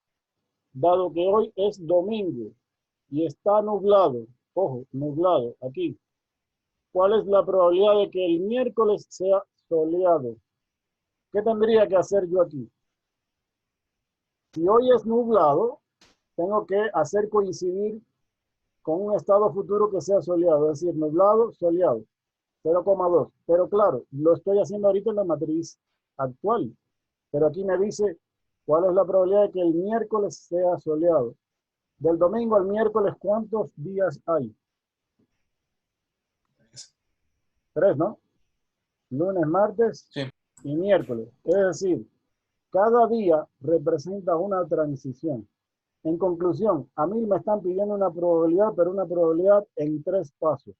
Dado que hoy es domingo y está nublado, ojo, nublado, aquí, ¿cuál es la probabilidad de que el miércoles sea soleado? ¿Qué tendría que hacer yo aquí? Si hoy es nublado, tengo que hacer coincidir con un estado futuro que sea soleado, es decir, nublado, soleado, 0,2. Pero claro, lo estoy haciendo ahorita en la matriz actual, pero aquí me dice cuál es la probabilidad de que el miércoles sea soleado. Del domingo al miércoles, ¿cuántos días hay? 3, ¿no? Lunes, martes y miércoles. Es decir, cada día representa una transición. En conclusión, a mí me están pidiendo una probabilidad, pero una probabilidad en 3 pasos.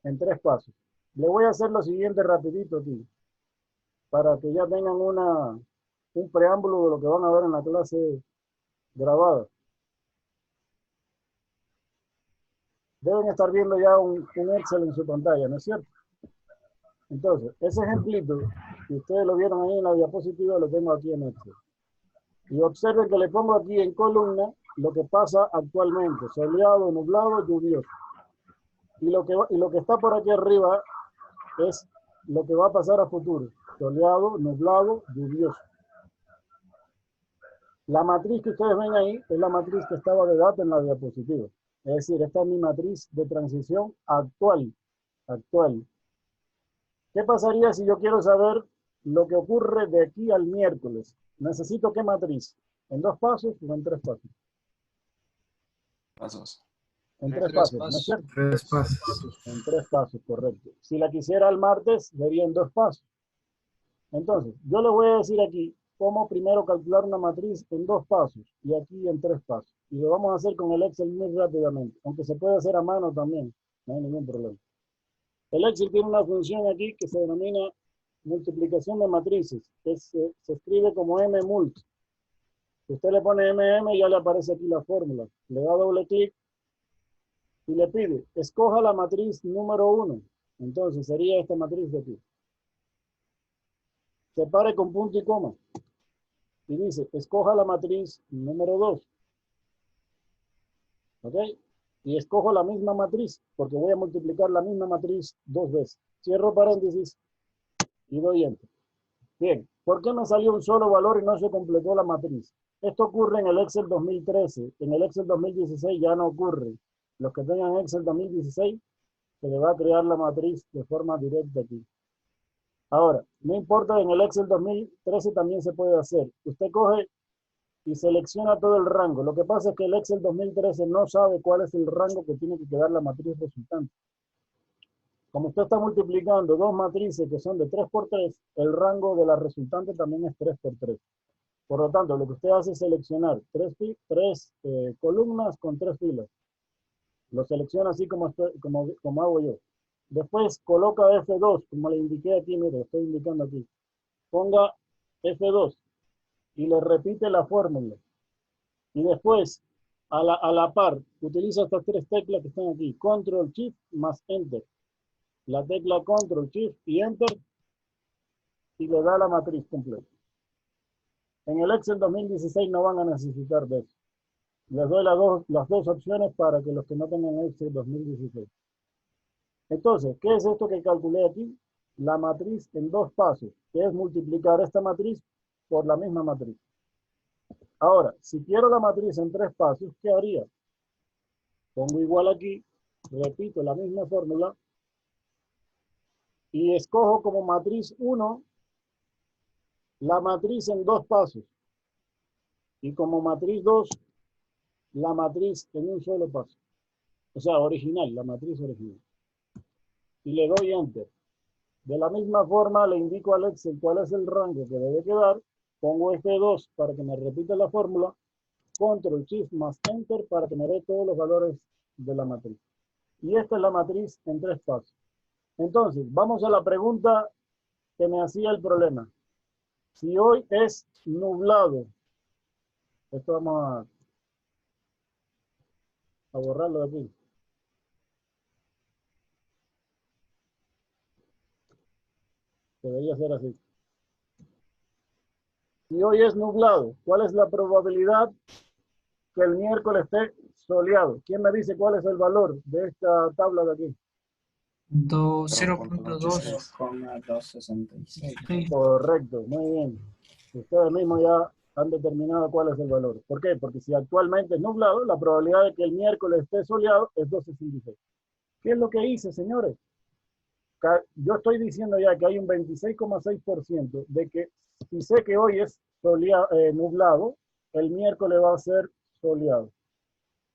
En 3 pasos. Le voy a hacer lo siguiente rapidito aquí, para que ya tengan un preámbulo de lo que van a ver en la clase grabada. Deben estar viendo ya un Excel en su pantalla, ¿no es cierto? Entonces, ese ejemplito, si ustedes lo vieron ahí en la diapositiva, lo tengo aquí en Excel. Y observen que le pongo aquí en columna lo que pasa actualmente, soleado, nublado, lluvioso. Y lo que está por aquí arriba es lo que va a pasar a futuro, soleado, nublado, lluvioso. La matriz que ustedes ven ahí es la matriz que estaba de data en la diapositiva. Es decir, esta es mi matriz de transición actual. ¿Qué pasaría si yo quiero saber lo que ocurre de aquí al miércoles? ¿Necesito qué matriz? ¿En 2 pasos o en 3 pasos? Pasos. En 3 pasos, ¿no es cierto? 3 pasos. En 3 pasos, correcto. Si la quisiera el martes, sería en 2 pasos. Entonces, yo le voy a decir aquí cómo primero calcular una matriz en 2 pasos y aquí en 3 pasos. Y lo vamos a hacer con el Excel muy rápidamente, aunque se puede hacer a mano también, no hay ningún problema. El Excel tiene una función aquí que se denomina multiplicación de matrices, que se escribe como mmult. Si usted le pone mm, ya le aparece aquí la fórmula. Le da doble clic y le pide, escoja la matriz número 1. Entonces sería esta matriz de aquí. Separe con punto y coma. Y dice, escoja la matriz número 2. ¿Ok? Y escojo la misma matriz, porque voy a multiplicar la misma matriz 2 veces. Cierro paréntesis y doy enter. Bien, ¿por qué me salió un solo valor y no se completó la matriz? Esto ocurre en el Excel 2013. En el Excel 2016 ya no ocurre. Los que tengan Excel 2016, se le va a crear la matriz de forma directa aquí. Ahora, no importa, en el Excel 2013 también se puede hacer. Usted coge y selecciona todo el rango. Lo que pasa es que el Excel 2013 no sabe cuál es el rango que tiene que quedar la matriz resultante. Como usted está multiplicando 2 matrices que son de 3 por 3, el rango de la resultante también es 3 por 3. Por lo tanto, lo que usted hace es seleccionar 3 columnas con 3 filas. Lo selecciona así como hago yo. Después coloca F2, como le indiqué aquí, mire, estoy indicando aquí. Ponga F2 y le repite la fórmula. Y después, a la par, utiliza estas 3 teclas que están aquí. Control, Shift, más Enter. La tecla Control, Shift y Enter y le da la matriz completa. En el Excel 2016 no van a necesitar de eso. Les doy las dos opciones para que los que no tengan Excel 2016. Entonces, ¿qué es esto que calculé aquí? La matriz en 2 pasos, que es multiplicar esta matriz por la misma matriz. Ahora, si quiero la matriz en 3 pasos, ¿qué haría? Pongo igual aquí, repito la misma fórmula, y escojo como matriz 1 la matriz en 2 pasos. Y como matriz 2, la matriz en un solo paso. O sea, original, la matriz original. Y le doy Enter. De la misma forma le indico al Excel cuál es el rango que debe quedar. Pongo F2 para que me repita la fórmula. Control Shift más Enter para que me dé todos los valores de la matriz. Y esta es la matriz en 3 pasos. Entonces, vamos a la pregunta que me hacía el problema. Si hoy es nublado, esto vamos a borrarlo de aquí. Debería ser así. Si hoy es nublado, ¿cuál es la probabilidad que el miércoles esté soleado? ¿Quién me dice cuál es el valor de esta tabla de aquí? 0.266. Correcto, muy bien. Ustedes mismos ya han determinado cuál es el valor. ¿Por qué? Porque si actualmente es nublado, la probabilidad de que el miércoles esté soleado es 2.66. ¿Qué es lo que hice, señores? Yo estoy diciendo ya que hay un 26,6% de que si sé que hoy es nublado, el miércoles va a ser soleado.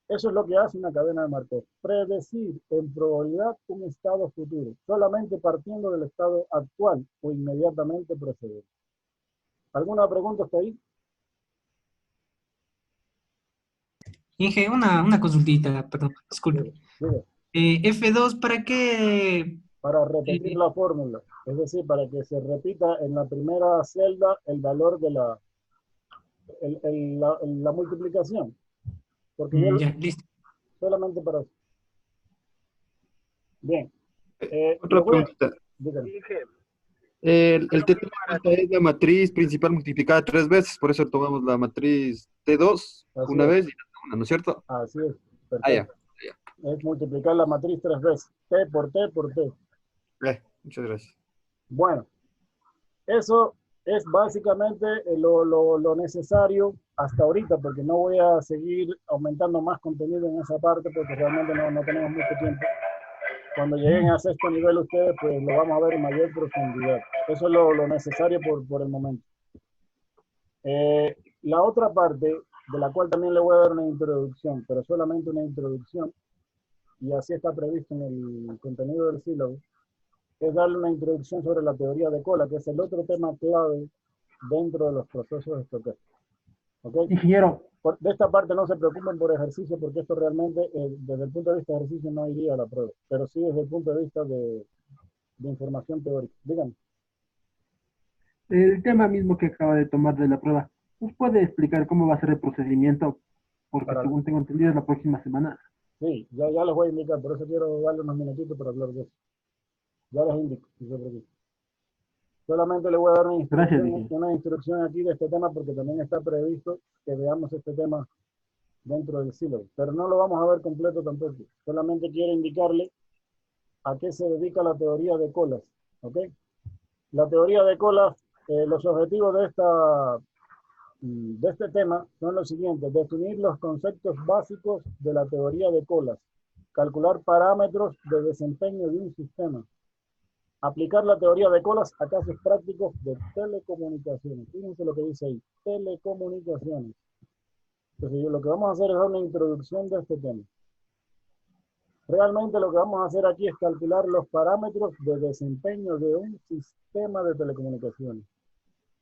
Eso es lo que hace una cadena de Markov. Predecir en probabilidad un estado futuro, solamente partiendo del estado actual o inmediatamente precedente. ¿Alguna pregunta hasta ahí? Inge, una consultita, perdón, disculpe. Diga. F2, ¿para qué? Para repetir la fórmula, es decir, para que se repita en la primera celda el valor de la multiplicación. Porque yo Ya, listo. solamente para eso. Bien. Otra preguntita. Dígame. El T3 es la matriz principal multiplicada 3 veces, por eso tomamos la matriz T2 una vez y una, ¿no es cierto? Así es. Ya. Es multiplicar la matriz 3 veces. T por T por T. Muchas gracias. Bueno, eso es básicamente lo necesario hasta ahorita, porque no voy a seguir aumentando más contenido en esa parte, porque realmente no tenemos mucho tiempo. Cuando lleguen a sexto nivel ustedes, pues lo vamos a ver en mayor profundidad. Eso es lo necesario por el momento. La otra parte, de la cual también le voy a dar una introducción, pero solamente una introducción, y así está previsto en el contenido del sílabo, es darle una introducción sobre la teoría de cola, que es el otro tema clave dentro de los procesos estocásticos. ¿Okay? Ingeniero. De esta parte no se preocupen por ejercicio, porque esto realmente, desde el punto de vista de ejercicio, no iría a la prueba, pero sí desde el punto de vista de información teórica. Díganme. El tema mismo que acaba de tomar de la prueba, ¿nos puede explicar cómo va a ser el procedimiento? Porque según tengo entendido es la próxima semana. Sí, ya les voy a indicar, por eso quiero darle unos minutitos para hablar de eso. Ya les indico, si se preocupen. Solamente le voy a dar una instrucción aquí de este tema, porque también está previsto que veamos este tema dentro del sílabo. Pero no lo vamos a ver completo tampoco. Solamente quiero indicarle a qué se dedica la teoría de colas. ¿Ok? La teoría de colas, los objetivos de este tema son los siguientes: definir los conceptos básicos de la teoría de colas, calcular parámetros de desempeño de un sistema, aplicar la teoría de colas a casos prácticos de telecomunicaciones. Fíjense lo que dice ahí, telecomunicaciones. Entonces, lo que vamos a hacer es dar una introducción de este tema. Realmente lo que vamos a hacer aquí es calcular los parámetros de desempeño de un sistema de telecomunicaciones.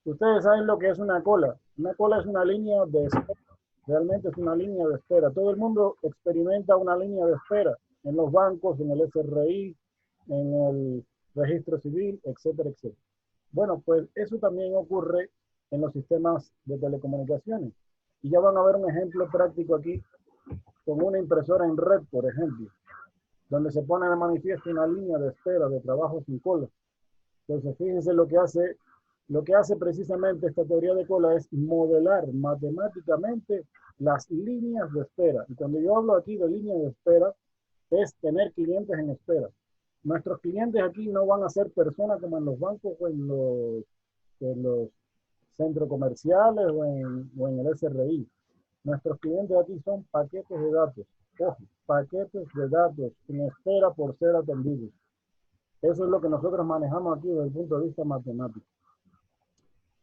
Ustedes saben lo que es una cola. Una cola es una línea de espera. Realmente es una línea de espera. Todo el mundo experimenta una línea de espera en los bancos, en el SRI, en el registro civil, etcétera, etcétera. Bueno, pues eso también ocurre en los sistemas de telecomunicaciones. Y ya van a ver un ejemplo práctico aquí con una impresora en red, por ejemplo, donde se pone de manifiesto una línea de espera de trabajo sin cola. Entonces, fíjense lo que hace precisamente esta teoría de cola es modelar matemáticamente las líneas de espera. Y cuando yo hablo aquí de línea de espera, es tener clientes en espera. Nuestros clientes aquí no van a ser personas como en los bancos o en los centros comerciales o en el SRI. Nuestros clientes aquí son paquetes de datos. Ojo, paquetes de datos en espera por ser atendidos. Eso es lo que nosotros manejamos aquí desde el punto de vista matemático.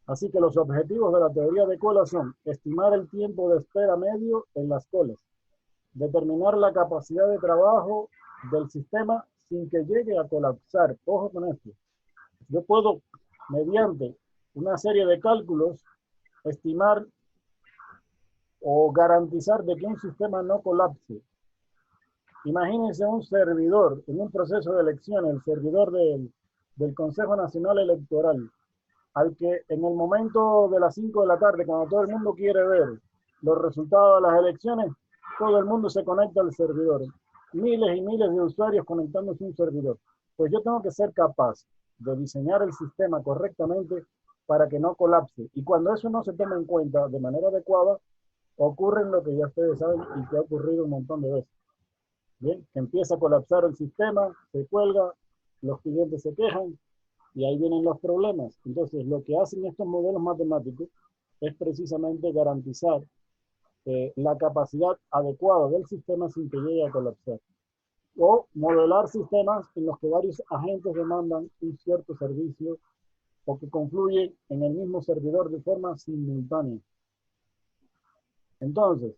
Así que los objetivos de la teoría de cola son estimar el tiempo de espera medio en las colas, determinar la capacidad de trabajo del sistema sin que llegue a colapsar. Ojo con esto. Yo puedo, mediante una serie de cálculos, estimar o garantizar de que un sistema no colapse. Imagínense un servidor en un proceso de elecciones, el servidor del Consejo Nacional Electoral, al que en el momento de las 5 de la tarde, cuando todo el mundo quiere ver los resultados de las elecciones, todo el mundo se conecta al servidor. Miles y miles de usuarios conectándose a un servidor. Pues yo tengo que ser capaz de diseñar el sistema correctamente para que no colapse. Y cuando eso no se toma en cuenta de manera adecuada, ocurre lo que ya ustedes saben y que ha ocurrido un montón de veces. Bien, que empieza a colapsar el sistema, se cuelga, los clientes se quejan y ahí vienen los problemas. Entonces, lo que hacen estos modelos matemáticos es precisamente garantizar la capacidad adecuada del sistema sin que llegue a colapsar. O modelar sistemas en los que varios agentes demandan un cierto servicio o que confluyen en el mismo servidor de forma simultánea. Entonces,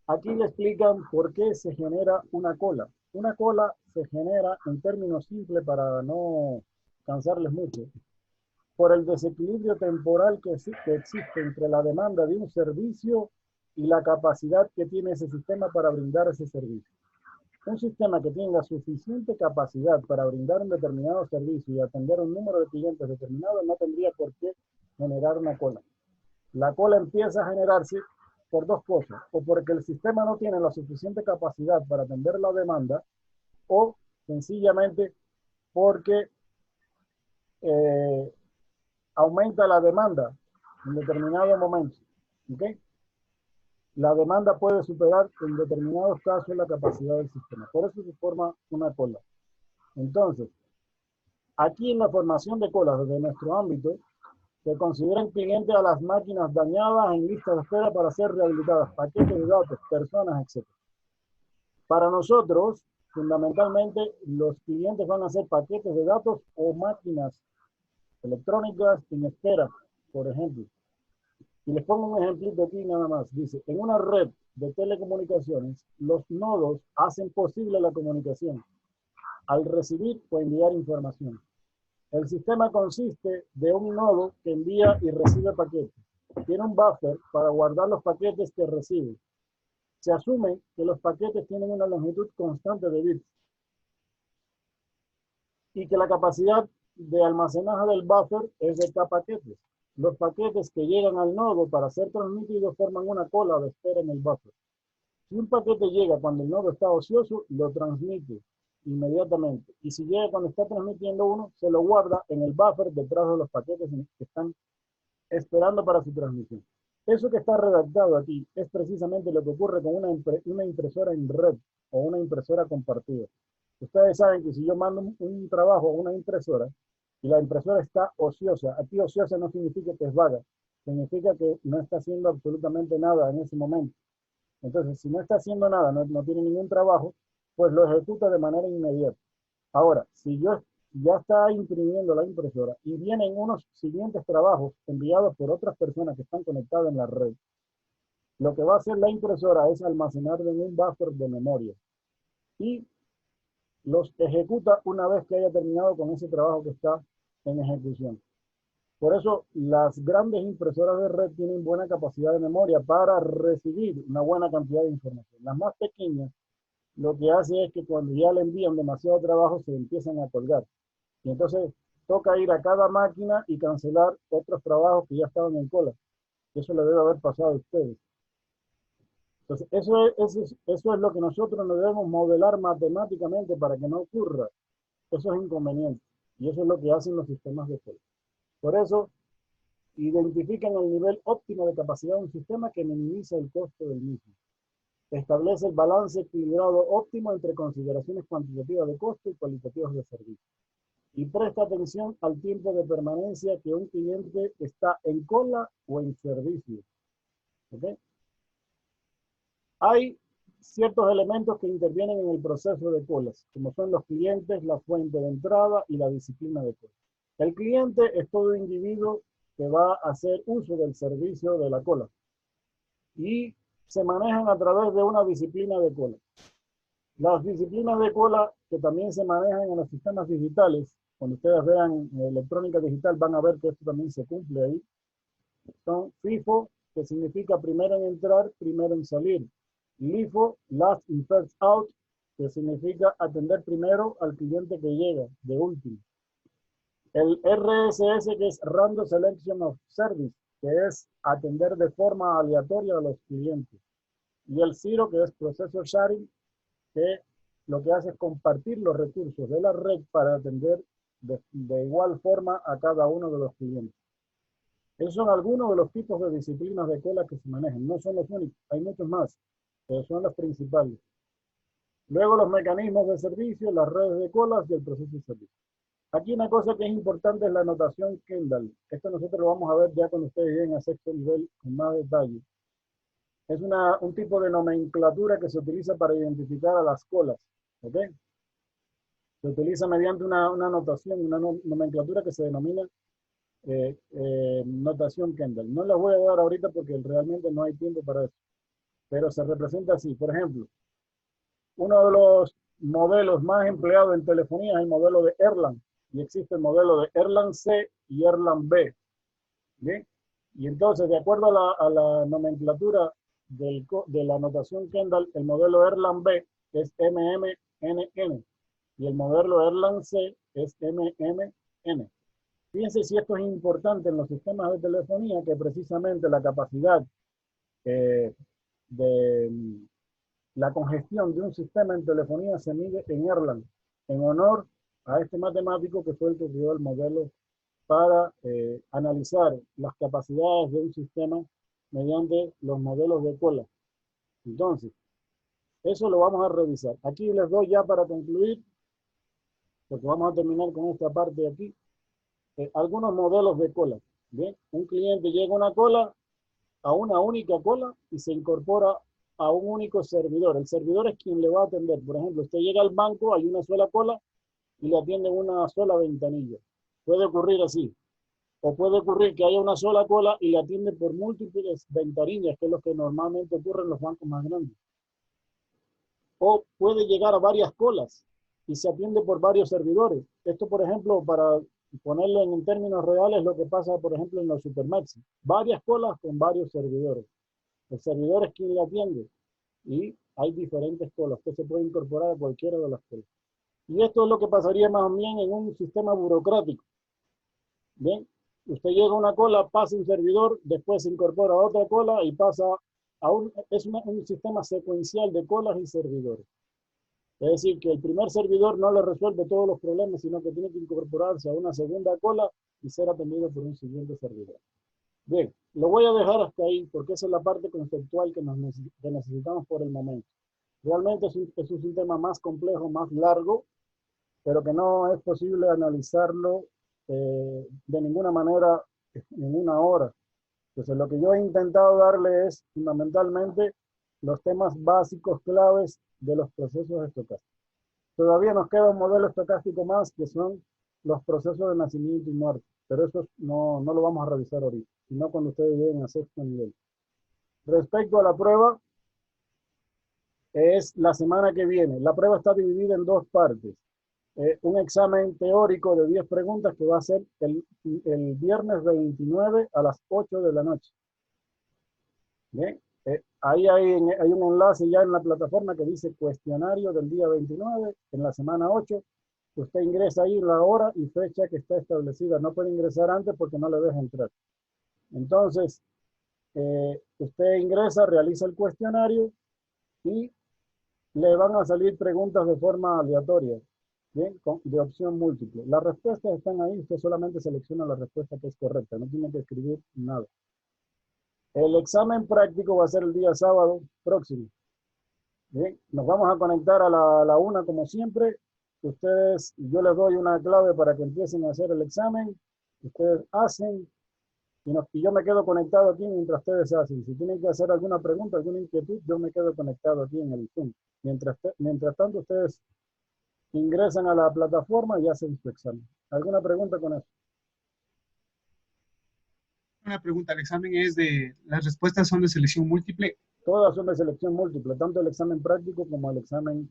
aquí le explican por qué se genera una cola. Una cola se genera, en términos simples para no cansarles mucho, por el desequilibrio temporal que existe entre la demanda de un servicio y la capacidad que tiene ese sistema para brindar ese servicio. Un sistema que tenga suficiente capacidad para brindar un determinado servicio y atender un número de clientes determinado no tendría por qué generar una cola. La cola empieza a generarse por dos cosas, o porque el sistema no tiene la suficiente capacidad para atender la demanda, o sencillamente porque aumenta la demanda en determinado momento. ¿Okay? La demanda puede superar en determinados casos la capacidad del sistema. Por eso se forma una cola. Entonces, aquí en la formación de colas desde nuestro ámbito, se consideran clientes a las máquinas dañadas en lista de espera para ser rehabilitadas, paquetes de datos, personas, etc. Para nosotros, fundamentalmente, los clientes van a ser paquetes de datos o máquinas electrónicas en espera, por ejemplo. Y les pongo un ejemplito aquí nada más. Dice, en una red de telecomunicaciones, los nodos hacen posible la comunicación al recibir o enviar información. El sistema consiste de un nodo que envía y recibe paquetes. Tiene un buffer para guardar los paquetes que recibe. Se asume que los paquetes tienen una longitud constante de bits y que la capacidad de almacenaje del buffer es de K paquetes. Los paquetes que llegan al nodo para ser transmitidos forman una cola de espera en el buffer. Si un paquete llega cuando el nodo está ocioso, lo transmite inmediatamente. Y si llega cuando está transmitiendo uno, se lo guarda en el buffer detrás de los paquetes que están esperando para su transmisión. Eso que está redactado aquí es precisamente lo que ocurre con una impresora en red o una impresora compartida. Ustedes saben que si yo mando un trabajo a una impresora y la impresora está ociosa, aquí ociosa no significa que es vaga, significa que no está haciendo absolutamente nada en ese momento. Entonces, si no está haciendo nada, no tiene ningún trabajo, pues lo ejecuta de manera inmediata. Ahora, si yo ya está imprimiendo la impresora y vienen unos siguientes trabajos enviados por otras personas que están conectadas en la red, lo que va a hacer la impresora es almacenarlo en un buffer de memoria y los ejecuta una vez que haya terminado con ese trabajo que está en ejecución. Por eso las grandes impresoras de red tienen buena capacidad de memoria para recibir una buena cantidad de información. Las más pequeñas lo que hace es que cuando ya le envían demasiado trabajo se empiezan a colgar. Y entonces toca ir a cada máquina y cancelar otros trabajos que ya estaban en cola. Eso le debe haber pasado a ustedes. Entonces, eso es lo que nosotros nos debemos modelar matemáticamente para que no ocurra esos inconvenientes. Y eso es lo que hacen los sistemas de cola. Por eso, identifican el nivel óptimo de capacidad de un sistema que minimiza el costo del mismo. Establece el balance equilibrado óptimo entre consideraciones cuantitativas de costo y cualitativas de servicio. Y presta atención al tiempo de permanencia que un cliente está en cola o en servicio. ¿Okay? Hay ciertos elementos que intervienen en el proceso de colas, como son los clientes, la fuente de entrada y la disciplina de cola. El cliente es todo individuo que va a hacer uso del servicio de la cola y se manejan a través de una disciplina de cola. Las disciplinas de cola que también se manejan en los sistemas digitales, cuando ustedes vean electrónica digital van a ver que esto también se cumple ahí, son FIFO, que significa primero en entrar, primero en salir. LIFO, Last in First Out, que significa atender primero al cliente que llega, de último. El RSS, que es Random Selection of Service, que es atender de forma aleatoria a los clientes. Y el CIRO, que es Processor Sharing, que lo que hace es compartir los recursos de la red para atender de igual forma a cada uno de los clientes. Esos son algunos de los tipos de disciplinas de cola que se manejan. No son los únicos, hay muchos más, pero son los principales. Luego los mecanismos de servicio, las redes de colas y el proceso de servicio. Aquí una cosa que es importante es la notación Kendall. Esto nosotros lo vamos a ver ya cuando ustedes lleguen a sexto nivel con más detalle. Es un tipo de nomenclatura que se utiliza para identificar a las colas. ¿Ok? Se utiliza mediante una notación, una nomenclatura que se denomina notación Kendall. No les voy a dar ahorita porque realmente no hay tiempo para eso. Pero se representa así. Por ejemplo, uno de los modelos más empleados en telefonía es el modelo de Erlang. Y existe el modelo de Erlang C y Erlang B. ¿Bien? Y entonces, de acuerdo a la nomenclatura de la notación Kendall, el modelo Erlang B es MMNN y el modelo Erlang C es MMN. Fíjense si esto es importante en los sistemas de telefonía, que precisamente la capacidad de la congestión de un sistema en telefonía se mide en Erlang, en honor a este matemático que fue el que creó el modelo para analizar las capacidades de un sistema mediante los modelos de cola. Entonces, eso lo vamos a revisar. Aquí les doy ya para concluir, porque vamos a terminar con esta parte de aquí, algunos modelos de cola. ¿Bien? Un cliente llega a una cola, a una única cola, y se incorpora a un único servidor. El servidor es quien le va a atender. Por ejemplo, usted llega al banco, hay una sola cola, y le atienden una sola ventanilla. Puede ocurrir así. O puede ocurrir que haya una sola cola y le atienden por múltiples ventanillas, que es lo que normalmente ocurre en los bancos más grandes. O puede llegar a varias colas y se atiende por varios servidores. Esto, por ejemplo, para ponerlo en términos reales, lo que pasa, por ejemplo, en los supermaxi. Varias colas con varios servidores. El servidor es quien le atiende y hay diferentes colas. Usted se puede incorporar a cualquiera de las colas. Y esto es lo que pasaría más bien en un sistema burocrático. Bien, usted llega a una cola, pasa un servidor, después se incorpora a otra cola y pasa a un sistema secuencial de colas y servidores. Es decir, que el primer servidor no le resuelve todos los problemas, sino que tiene que incorporarse a una segunda cola y ser atendido por un siguiente servidor. Bien, lo voy a dejar hasta ahí porque esa es la parte conceptual que necesitamos por el momento. Realmente es un tema más complejo, más largo, pero que no es posible analizarlo de ninguna manera en una hora. Entonces, lo que yo he intentado darle es fundamentalmente los temas básicos claves de los procesos estocásticos. Todavía nos queda un modelo estocástico más, que son los procesos de nacimiento y muerte, pero eso no lo vamos a revisar ahorita, sino cuando ustedes lleguen a sexto nivel. Respecto a la prueba, es la semana que viene. La prueba está dividida en dos partes. Un examen teórico de 10 preguntas que va a ser el viernes 29 a las 8 de la noche. Bien, ahí hay un enlace ya en la plataforma que dice cuestionario del día 29 en la semana 8. Usted ingresa ahí la hora y fecha que está establecida. No puede ingresar antes porque no le deja entrar. Entonces, usted ingresa, realiza el cuestionario y le van a salir preguntas de forma aleatoria. Bien, de opción múltiple. Las respuestas están ahí, usted solamente selecciona la respuesta que es correcta, no tiene que escribir nada. El examen práctico va a ser el día sábado próximo. Bien, nos vamos a conectar a la 1 como siempre. Ustedes, yo les doy una clave para que empiecen a hacer el examen. Ustedes hacen y yo me quedo conectado aquí mientras ustedes hacen. Si tienen que hacer alguna pregunta, alguna inquietud, yo me quedo conectado aquí en el Zoom. Mientras tanto, ustedes ingresan a la plataforma y hacen su examen. ¿Alguna pregunta con eso? Una pregunta, ¿el examen es las respuestas son de selección múltiple? Todas son de selección múltiple, tanto el examen práctico como el examen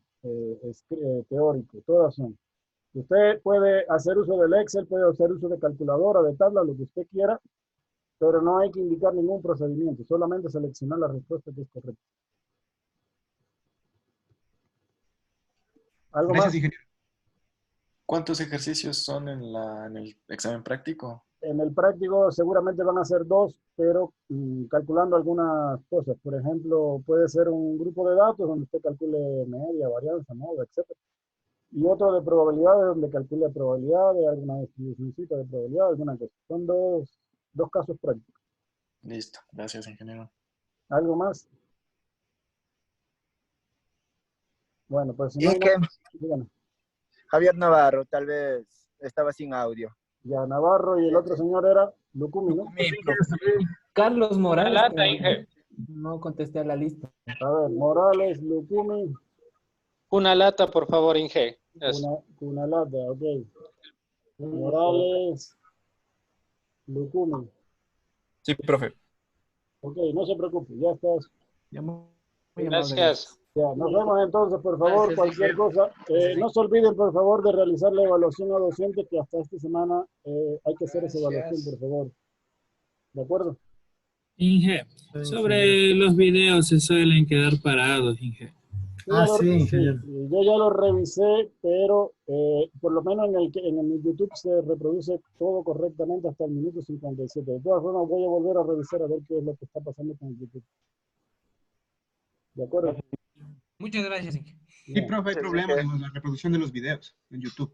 teórico, todas son. Usted puede hacer uso del Excel, puede hacer uso de calculadora, de tabla, lo que usted quiera, pero no hay que indicar ningún procedimiento, solamente seleccionar la respuesta que es correcta. ¿Algo Gracias, más? ingeniero. ¿Cuántos ejercicios son en el examen práctico? En el práctico seguramente van a ser 2, pero calculando algunas cosas. Por ejemplo, puede ser un grupo de datos donde usted calcule media, varianza, modo, etc. Y otro de probabilidades donde calcule probabilidades, alguna distribucióncita de probabilidad, alguna cosa. Son dos casos prácticos. Listo, gracias, ingeniero. ¿Algo más? Bueno, pues si Y no es hay que nada, dígame. Javier Navarro tal vez estaba sin audio. Ya, Navarro y el otro señor era Lucumi, ¿no? Carlos Morales. Lata, pero Inge. no contesté a la lista. A ver, Morales, Lucumi, Una lata, por favor, Inge. Eso. Cunalata, ok. Morales, Lucumi. Sí, profe. Ok, no se preocupe, ya estás. Gracias. Ya, nos vemos entonces, por favor, Gracias, cualquier Miguel. cosa. No se olviden, por favor, de realizar la evaluación a docente, que hasta esta semana hay que hacer esa evaluación, por favor. ¿De acuerdo? Inge, sobre los videos se suelen quedar parados, Inge. Sí, ingeniero. yo ya lo revisé, pero por lo menos en mi YouTube se reproduce todo correctamente hasta el minuto 57. De todas formas, voy a volver a revisar a ver qué es lo que está pasando con el YouTube. ¿De acuerdo? Muchas gracias, Inge. Sí, profe, hay problemas con la reproducción de los videos en YouTube.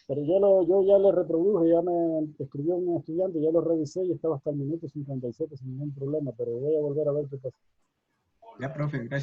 Pero yo ya le reproduje, ya me escribió un estudiante, ya lo revisé y estaba hasta el minuto 57 sin ningún problema, pero voy a volver a ver qué pasa. Ya, profe, gracias.